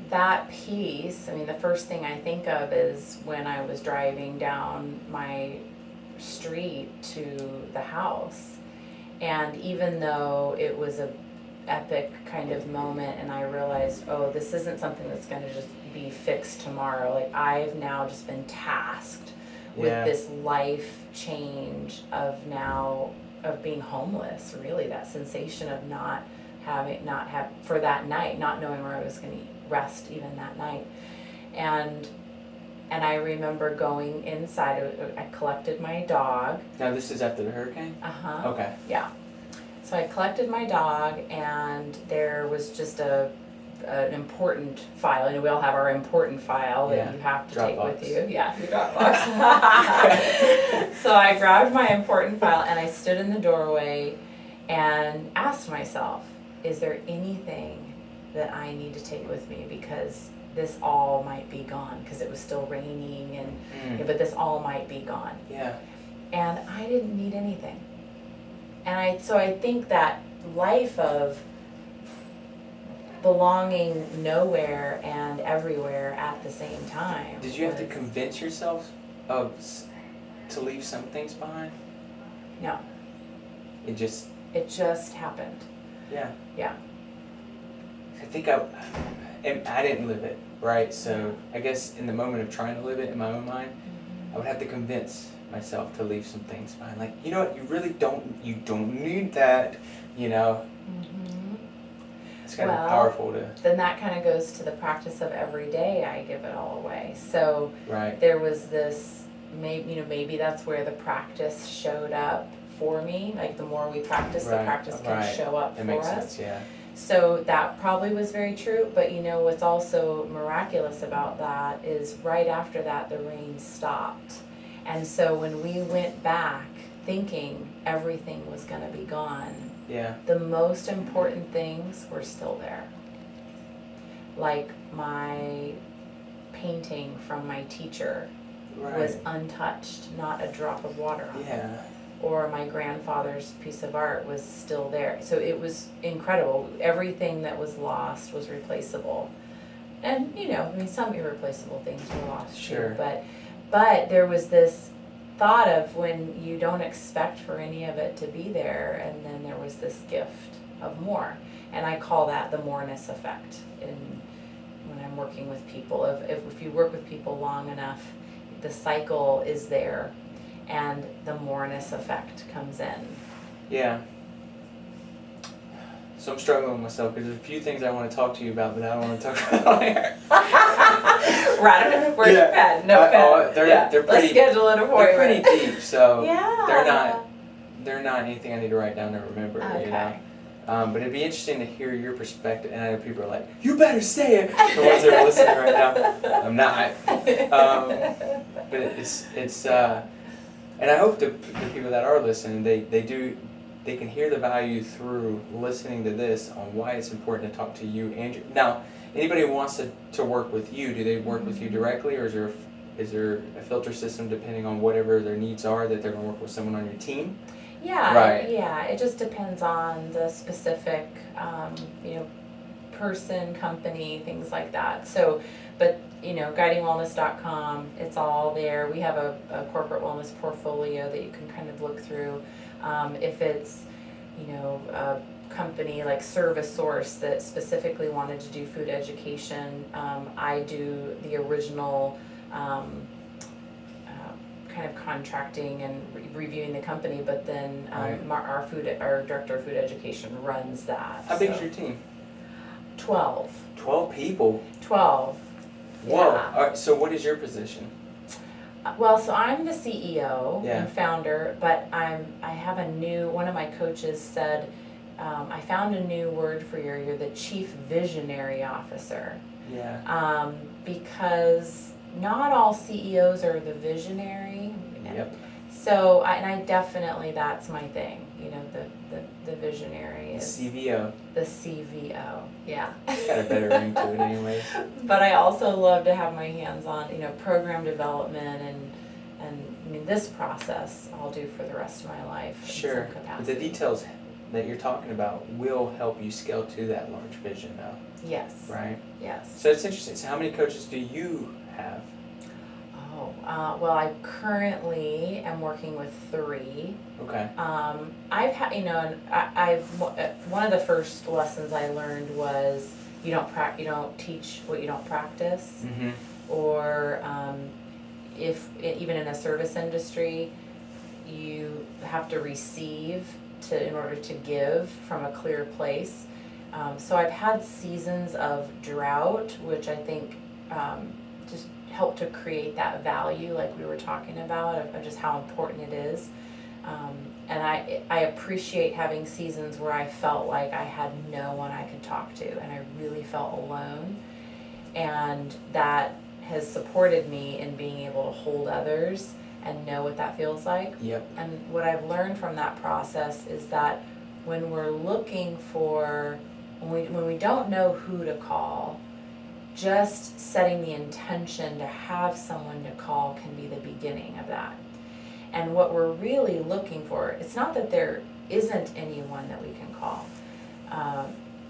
that piece, the first thing I think of is when I was driving down my street to the house, and even though it was a epic kind of moment and I realized, oh, this isn't something that's going to just be fixed tomorrow. Like, I've now just been tasked with this life change of being homeless, really, that sensation of not for that night, not knowing where I was going to rest even that night. And I remember going inside, I collected my dog. Now this is after the hurricane? Uh-huh. Okay. Yeah. So I collected my dog, and there was just an important file. We all have our important file that you have to take with you. Yeah, your Dropbox. So I grabbed my important file, and I stood in the doorway and asked myself, is there anything that I need to take with me? Because this all might be gone, because it was still raining, but this all might be gone. Yeah. And I didn't need anything. And so I think that life of belonging nowhere and everywhere at the same time. Did you have to convince yourself to leave some things behind? No. It just happened. Yeah. Yeah. I think I didn't live it, right? So I guess in the moment of trying to live it in my own mind, I would have to convince myself to leave some things behind. Like, you know what, you really don't need that, Mm-hmm. It's kind of powerful to... Then that kind of goes to the practice of every day I give it all away. So right. There was this, maybe that's where the practice showed up for me. Like, the more we practice, the practice can show up that for makes us. Sense, yeah. So that probably was very true, but what's also miraculous about that is right after that the rain stopped. And so when we went back thinking everything was going to be gone, the most important things were still there. Like my painting from my teacher Right. was untouched, not a drop of water on it. Yeah. Or my grandfather's piece of art was still there. So it was incredible. Everything that was lost was replaceable. And, you know, I mean, some irreplaceable things were lost Sure. too. But there was this thought of when you don't expect for any of it to be there, and then there was this gift of more. And I call that the moreness effect when I'm working with people. If you work with people long enough, the cycle is there, and the moreness effect comes in. Yeah. So I'm struggling with myself because there's a few things I want to talk to you about, but I don't want to talk about on air. Right, where's your pen? No pen. They're pretty. Let's schedule an appointment. They're pretty deep, so yeah. they're not anything I need to write down to remember. Okay. You know? But it'd be interesting to hear your perspective, and I know people are like, "You better say it." The ones that are listening right now, I'm not. But it's and I hope the people that are listening, they can hear the value through listening to this on why it's important to talk to you and your, now. Anybody who wants to work with you, do they work with you directly, or is there a filter system depending on whatever their needs are that they're going to work with someone on your team? Yeah, right. Yeah. It just depends on the specific, person, company, things like that. So, but guidingwellness.com, it's all there. We have a corporate wellness portfolio that you can kind of look through. If it's, a company like Service Source that specifically wanted to do food education, I do the original kind of contracting and reviewing the company, but then our director of food education runs that. How big is your team? 12. 12 people? 12. Whoa. Yeah. All right, so what is your position? Well, so I'm the CEO Yeah. and founder, but I have one of my coaches said, I found a new word for you. You're the chief visionary officer. Yeah. Because not all CEOs are the visionary. Yep. So, I definitely, that's my thing. The visionary is CVO. the CVO. Yeah. It's got a better ring to it, anyways. But I also love to have my hands on, program development and this process I'll do for the rest of my life. Sure. In some But capacity. the details that you're talking about will help you scale to that large vision, though. Yes. Right? Yes. So it's interesting. So how many coaches do you have? Well, I currently am working with 3. Okay. I've had, one of the first lessons I learned was you don't teach what you don't practice. Mm-hmm. Or even in a service industry, you have to receive in order to give from a clear place. So I've had seasons of drought, which I think just help to create that value like we were talking about of just how important it is. And I appreciate having seasons where I felt like I had no one I could talk to and I really felt alone. And that has supported me in being able to hold others and know what that feels like. Yep. And what I've learned from that process is that when we're looking for, when we don't know who to call, just setting the intention to have someone to call can be the beginning of that. And what we're really looking for, it's not that there isn't anyone that we can call.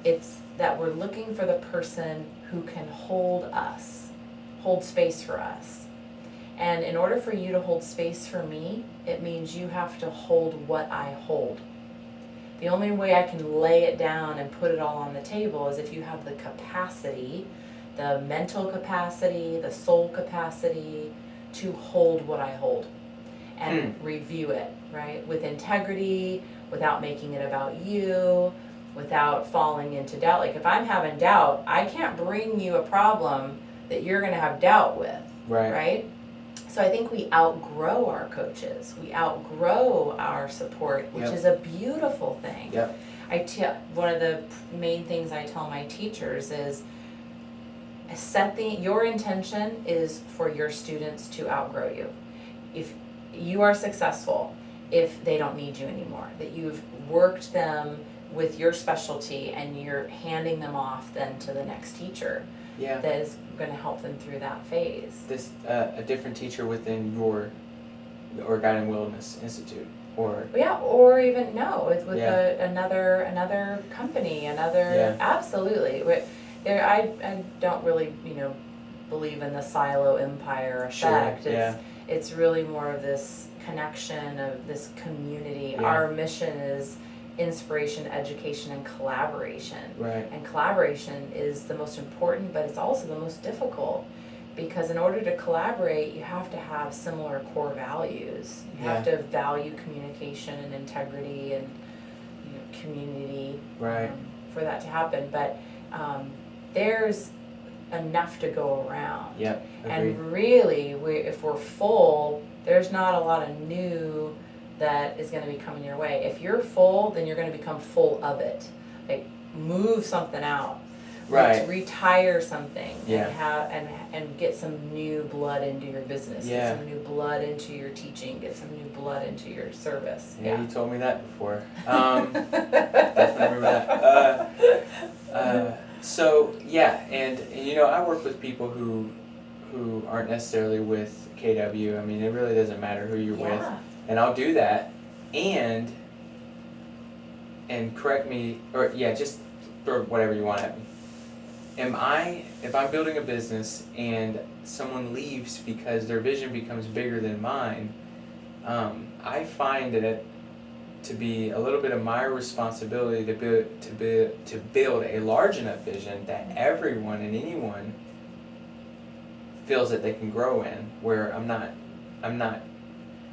It's that we're looking for the person who can hold us, hold space for us. And in order for you to hold space for me, it means you have to hold what I hold. The only way I can lay it down and put it all on the table is if you have the capacity, the mental capacity, the soul capacity to hold what I hold and review it, right? With integrity, without making it about you, without falling into doubt. Like if I'm having doubt, I can't bring you a problem that you're going to have doubt with, right? So I think we outgrow our coaches. We outgrow our support, which is a beautiful thing. Yep. One of the main things I tell my teachers is your intention is for your students to outgrow you. If you are successful, if they don't need you anymore, that you've worked them with your specialty and you're handing them off then to the next teacher. that is going to help them through that phase. This a different teacher within your or Guiding Wilderness Institute, or or even with another company, absolutely. I don't really believe in the silo empire effect. It's really more of this connection of this community. Our mission is inspiration, education, and collaboration. Right. And collaboration is the most important, but it's also the most difficult, because in order to collaborate, you have to have similar core values. You have to value communication and integrity and community for that to happen. But there's enough to go around. Yep. And really, if we're full, there's not a lot of new that is going to be coming your way. If you're full, then you're going to become full of it. Like, move something out. Right. Retire something and get some new blood into your business. Get some new blood into your teaching. Get some new blood into your service. Yeah, you told me that before. Definitely remember that. So and I work with people who aren't necessarily with KW. I mean, it really doesn't matter who you're with, and I'll do that. And correct me, or just throw whatever you want at me. If I'm building a business and someone leaves because their vision becomes bigger than mine, I find it to be a little bit of my responsibility to build a large enough vision that everyone and anyone feels that they can grow in. Where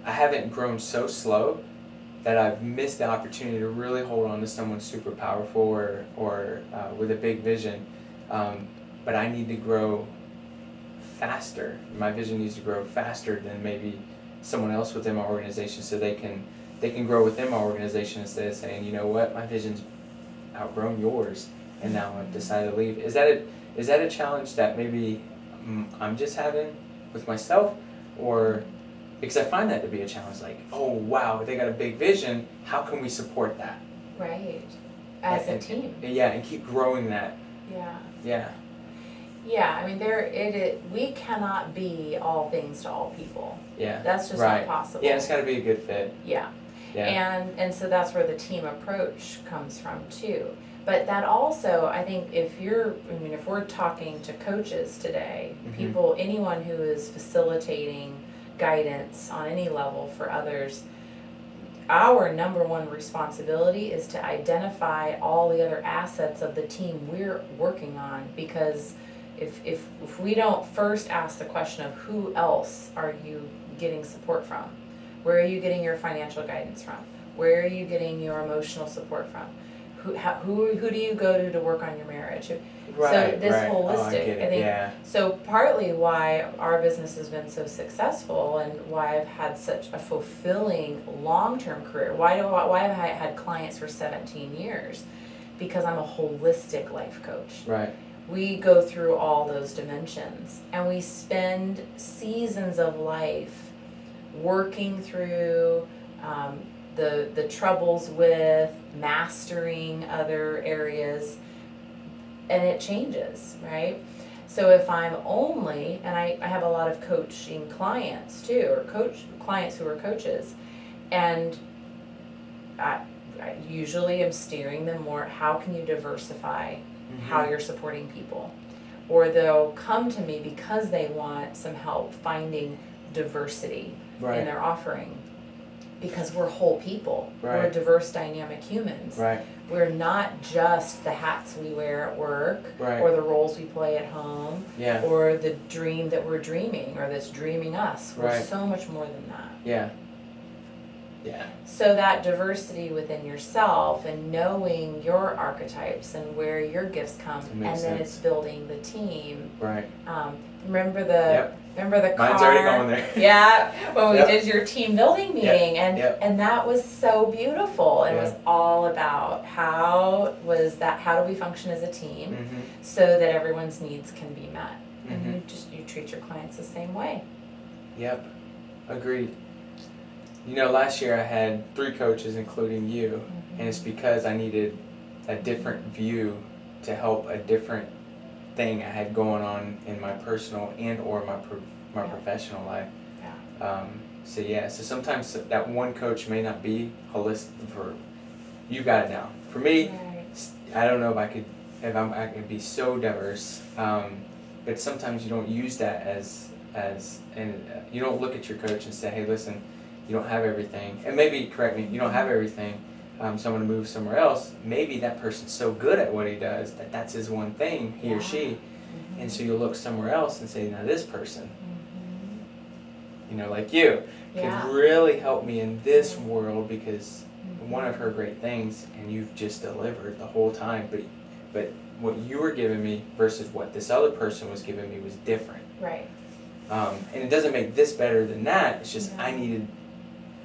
I haven't grown so slow that I've missed the opportunity to really hold on to someone super powerful or with a big vision. But I need to grow faster. My vision needs to grow faster than maybe someone else within my organization, so they can grow within my organization instead of saying, you know what, my vision's outgrown yours, and now I've decided to leave. Is that a challenge that maybe I'm just having with myself, or because I find that to be a challenge? Like, oh wow, they got a big vision. How can we support that? Right, as a team. And keep growing that. I mean, we cannot be all things to all people. That's just not possible. It's got to be a good fit. And so that's where the team approach comes from too. But that also, I think, if we're talking to coaches today, anyone who is facilitating guidance on any level for others, our number one responsibility is to identify all the other assets of the team we're working on. Because if we don't first ask the question of who else are you getting support from, where are you getting your financial guidance from, where are you getting your emotional support from, who do you go to work on your marriage? So this holistic, I think. So partly why our business has been so successful and why I've had such a fulfilling long-term career. Why have I had clients for 17 years? Because I'm a holistic life coach. Right. We go through all those dimensions, and we spend seasons of life working through the troubles with mastering other areas, and it changes, right? So if I'm only, and I have a lot of coaching clients too, or clients who are coaches, and I usually am steering them more, how can you diversify how you're supporting people? Or they'll come to me because they want some help finding diversity in their offering. Because we're whole people. We're diverse, dynamic humans. We're not just the hats we wear at work, or the roles we play at home, or the dream that we're dreaming, or that's dreaming us. We're so much more than that. So that diversity within yourself and knowing your archetypes and where your gifts come, and then it's building the team. Remember the car? Mine's already going there. When we did your team building meeting, and that was so beautiful. It was all about how do we function as a team so that everyone's needs can be met. And you treat your clients the same way. Agreed. Last year I had 3 coaches, including you, and it's because I needed a different view to help a different thing I had going on in my personal and or my professional life. Yeah. So sometimes that one coach may not be holistic for you. Got it now. For me, Right. I don't know if I could be so diverse, but sometimes you don't use that you don't look at your coach and say, hey, listen, you don't have everything, and maybe correct me, you don't have everything. So I'm going to move somewhere else. Maybe that person's so good at what he does that's his one thing, he or she, and so you'll look somewhere else and say, now this person, like you, could really help me in this world because one of her great things, and you've just delivered the whole time, but what you were giving me versus what this other person was giving me was different. Right. And it doesn't make this better than that. It's just I needed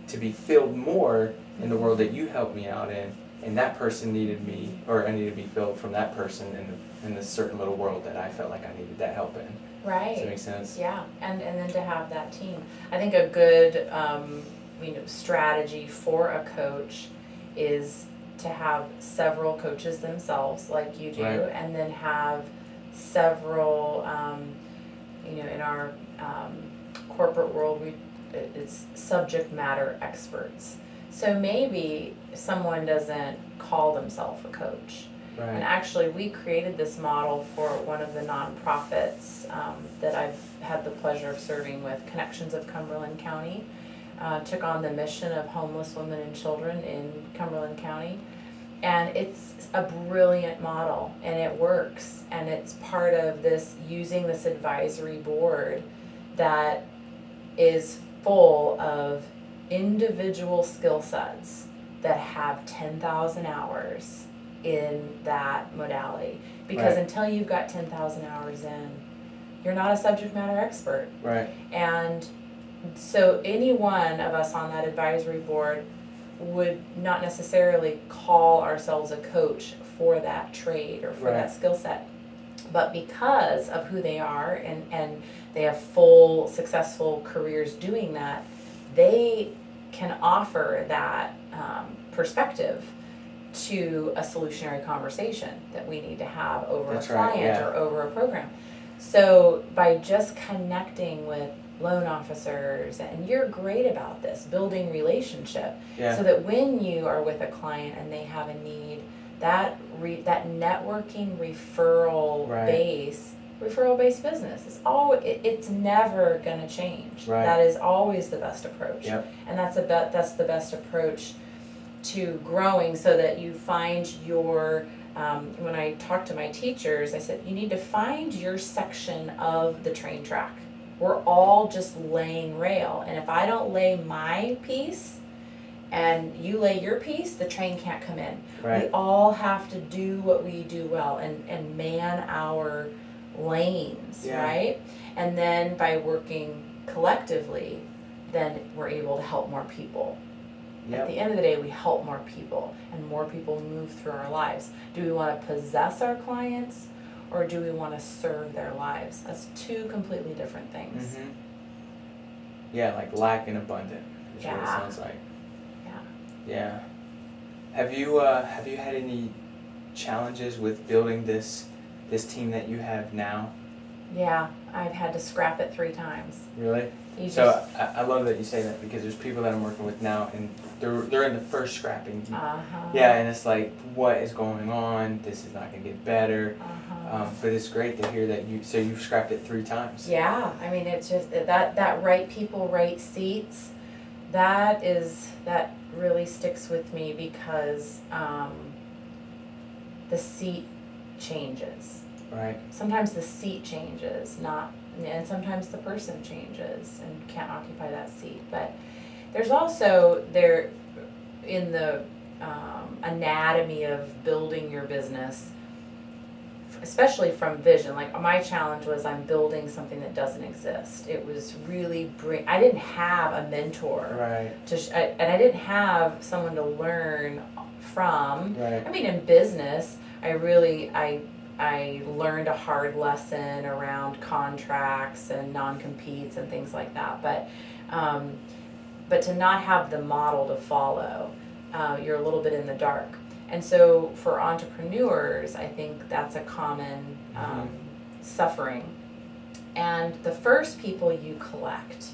to be filled more in the world that you helped me out in, and that person needed me, or I needed to be filled from that person in this certain little world that I felt like I needed that help in. Right. Does that make sense? Yeah, and then to have that team. I think a good strategy for a coach is to have several coaches themselves, like you do, and then have several, in our corporate world, it's subject matter experts. So maybe someone doesn't call themselves a coach. Right. And actually, we created this model for one of the nonprofits that I've had the pleasure of serving with, Connections of Cumberland County. Took on the mission of homeless women and children in Cumberland County. And it's a brilliant model, and it works. And it's part of using this advisory board that is full of individual skill sets that have 10,000 hours in that modality. Because until you've got 10,000 hours in, you're not a subject matter expert. Right. And so any one of us on that advisory board would not necessarily call ourselves a coach for that trade or for that skill set. But because of who they are and they have full successful careers doing that, they can offer that perspective to a solutionary conversation that we need to have over a client or over a program. So by just connecting with loan officers, and you're great about this, building relationship, so that when you are with a client and they have a need, that networking referral based business it's never going to change. That is always the best approach. And that's the best approach to growing, so that you find your when I talk to my teachers, I said you need to find your section of the train track. We're all just laying rail, and if I don't lay my piece and you lay your piece, the train can't come in. We all have to do what we do well and man our lanes, right? And then by working collectively, then we're able to help more people. At the end of the day, we help more people, and more people move through our lives. Do we want to possess our clients, or do we want to serve their lives? That's two completely different things. Yeah, like lack and abundant is what it sounds like. Yeah. Have you had any challenges with building this team that you have now? Yeah, I've had to scrap it 3 times. Really? So I love that you say that, because there's people that I'm working with now, and they're in the first scrapping. Yeah, and it's like, what is going on? This is not going to get better. But it's great to hear that you've scrapped it 3 times. Yeah, I mean, it's just that right people, right seats. That really sticks with me, because the seat changes. Right. Sometimes the seat changes, and sometimes the person changes and can't occupy that seat. But there's also in the anatomy of building your business, especially from vision. Like, my challenge was I'm building something that doesn't exist. It was really I didn't have a mentor, and I didn't have someone to learn from. I mean, in business, I learned a hard lesson around contracts and non-competes and things like that. But to not have the model to follow, you're a little bit in the dark. And so for entrepreneurs, I think that's a common suffering. And the first people you collect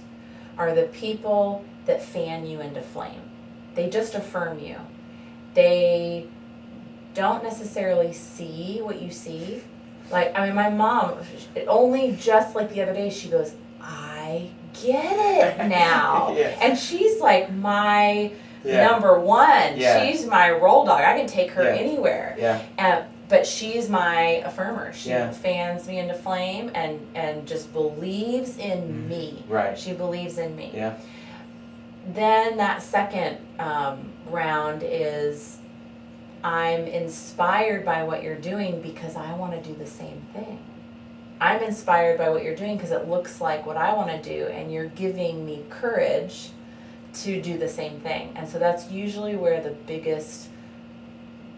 are the people that fan you into flame. They just affirm you. They don't necessarily see what you see. Like, I mean, my mom, only just like the other day, she goes, I get it now. Yeah. And she's like my number one. Yeah. She's my roll dog. I can take her Yeah. anywhere. Yeah. But she's my affirmer. She Yeah. fans me into flame and just believes in me. Right. She believes in me. Yeah. Then that second round is, I'm inspired by what you're doing because I want to do the same thing. I'm inspired by what you're doing because it looks like what I want to do, and you're giving me courage to do the same thing. And so that's usually where the biggest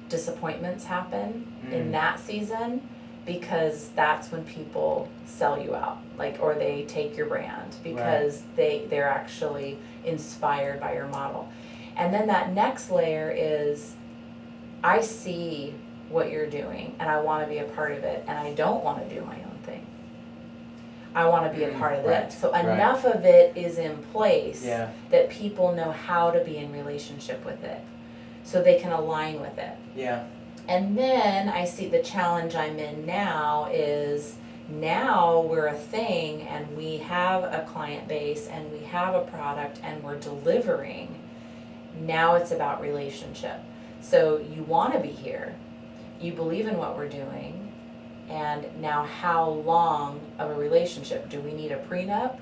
disappointments happen in that season, because that's when people sell you out, like, or they take your brand because they're actually inspired by your model. And then that next layer is, I see what you're doing and I want to be a part of it, and I don't want to do my own thing. I want to be a part of this. So enough of it is in place that people know how to be in relationship with it, so they can align with it. Yeah. And then I see the challenge I'm in now is, now we're a thing and we have a client base and we have a product and we're delivering. Now it's about relationship. So you want to be here, you believe in what we're doing, and now how long of a relationship? Do we need a prenup?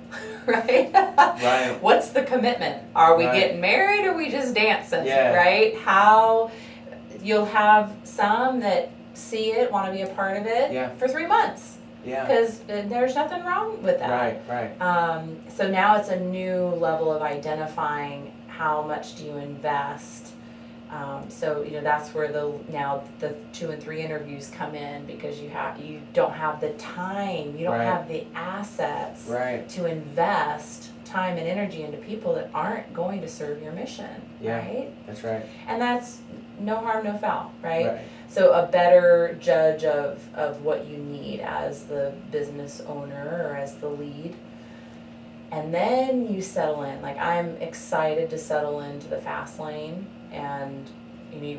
Right? Right. What's the commitment? Are we getting married or are we just dancing? Yeah. Right? How, you'll have some that see it, want to be a part of it for 3 months. Yeah. Because there's nothing wrong with that. Right. So now it's a new level of identifying how much do you invest. So that's where the 2 and 3 interviews come in, because you don't have the time, you don't have the assets to invest time and energy into people that aren't going to serve your mission. Right? That's right. And that's no harm, no foul, right? So a better judge of what you need as the business owner or as the lead. And then you settle in. Like, I'm excited to settle into the fast lane, and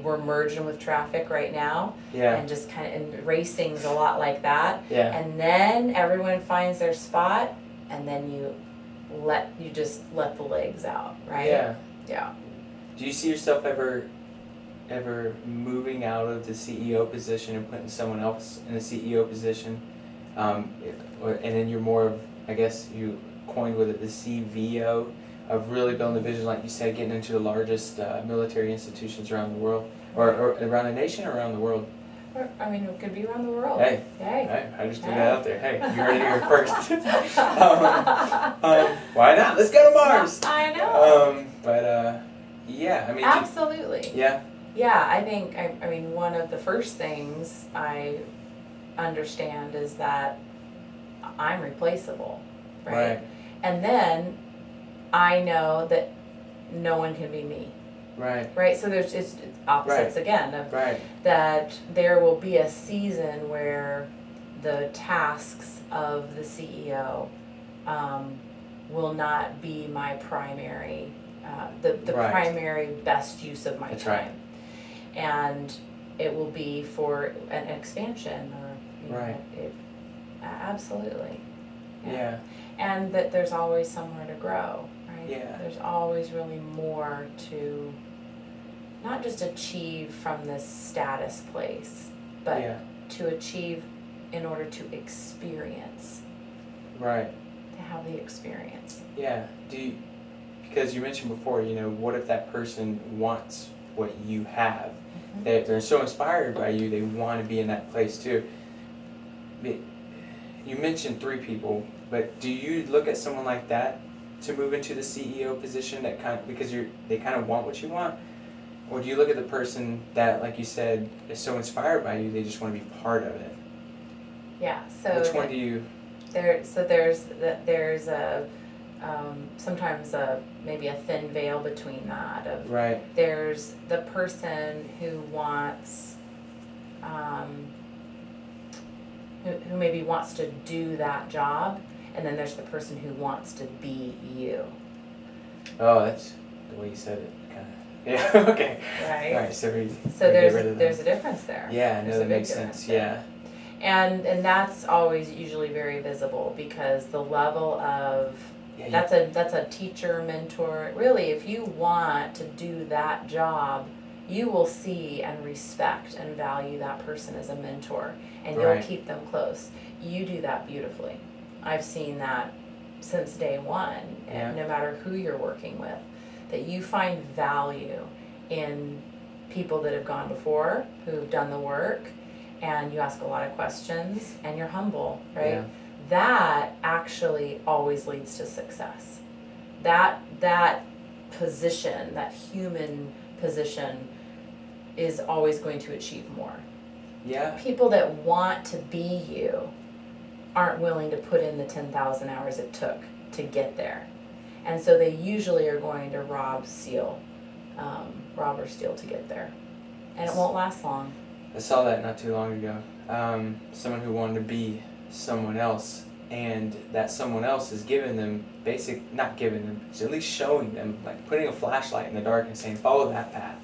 we're merging with traffic right now. Yeah. And just and racing's a lot like that. Yeah. And then everyone finds their spot, and then you just let the legs out, right? Yeah. Yeah. Do you see yourself ever moving out of the CEO position and putting someone else in the CEO position? And then you're more of, I guess you coined with it, the CVO, of really building the vision, like you said, getting into the largest military institutions around the world, or around the nation, or around the world? I mean, it could be around the world. Hey, I just threw that out there. Hey, you heard it here first. Why not? Let's go to Mars. I know. Yeah, I mean. Absolutely. Yeah. Yeah, I think, I mean, one of the first things I understand is that I'm replaceable, right? And then I know that no one can be me. Right? So there's just opposites again of that there will be a season where the tasks of the CEO will not be my primary, the primary best use of my time. And it will be for an expansion or absolutely. Yeah. And that there's always somewhere to grow, right? Yeah. There's always really more to not just achieve from this status place, but to achieve in order to experience. Right. To have the experience. Yeah. Because you mentioned before, what if that person wants what you have? Mm-hmm. They're so inspired by you, they want to be in that place too. You mentioned 3 people, but do you look at someone like that to move into the CEO position because they kind of want what you want? Or do you look at the person that, like you said, is so inspired by you, they just want to be part of it? Yeah, so which one do you? There's a sometimes maybe a thin veil between that. There's the person who wants who maybe wants to do that job, and then there's the person who wants to be you. Oh, that's the way you said it, kind of. Yeah. Okay. Right. All right. So there's a difference there. Yeah. No, that makes sense. Yeah. And that's always usually very visible, because the level of that's a teacher, mentor. Really, if you want to do that job, you will see and respect and value that person as a mentor, and you'll keep them close. You do that beautifully. I've seen that since day one, and no matter who you're working with, that you find value in people that have gone before, who've done the work, and you ask a lot of questions, and you're humble, right? Yeah. That actually always leads to success. That position, that human position, is always going to achieve more. Yeah. People that want to be you aren't willing to put in the 10,000 hours it took to get there. And so they usually are going to rob or steal to get there. And it won't last long. I saw that not too long ago. Someone who wanted to be someone else, and that someone else is giving them it's at least showing them, like putting a flashlight in the dark and saying, follow that path.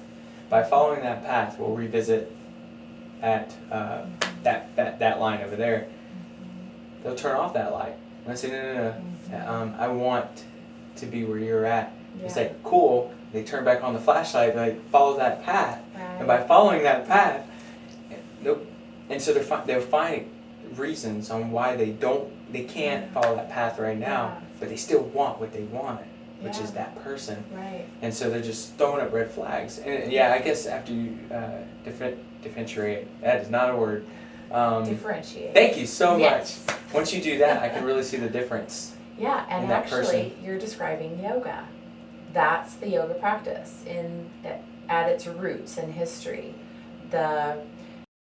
By following that path, we'll revisit at that line over there. They'll turn off that light. And I say, no. I want to be where you're at. Yeah. It's like, cool. They turn back on the flashlight, like, follow that path. Right. And by following that path, and so they're finding reasons on why they can't follow that path right now, but they still want what they want, which is that person. Right. And so they're just throwing up red flags. And yeah, I guess after you differentiate, that is not a word. Differentiate. Thank you so much. Once you do that, I can really see the difference. Yeah, and actually, you're describing yoga. That's the yoga practice at its roots and history. The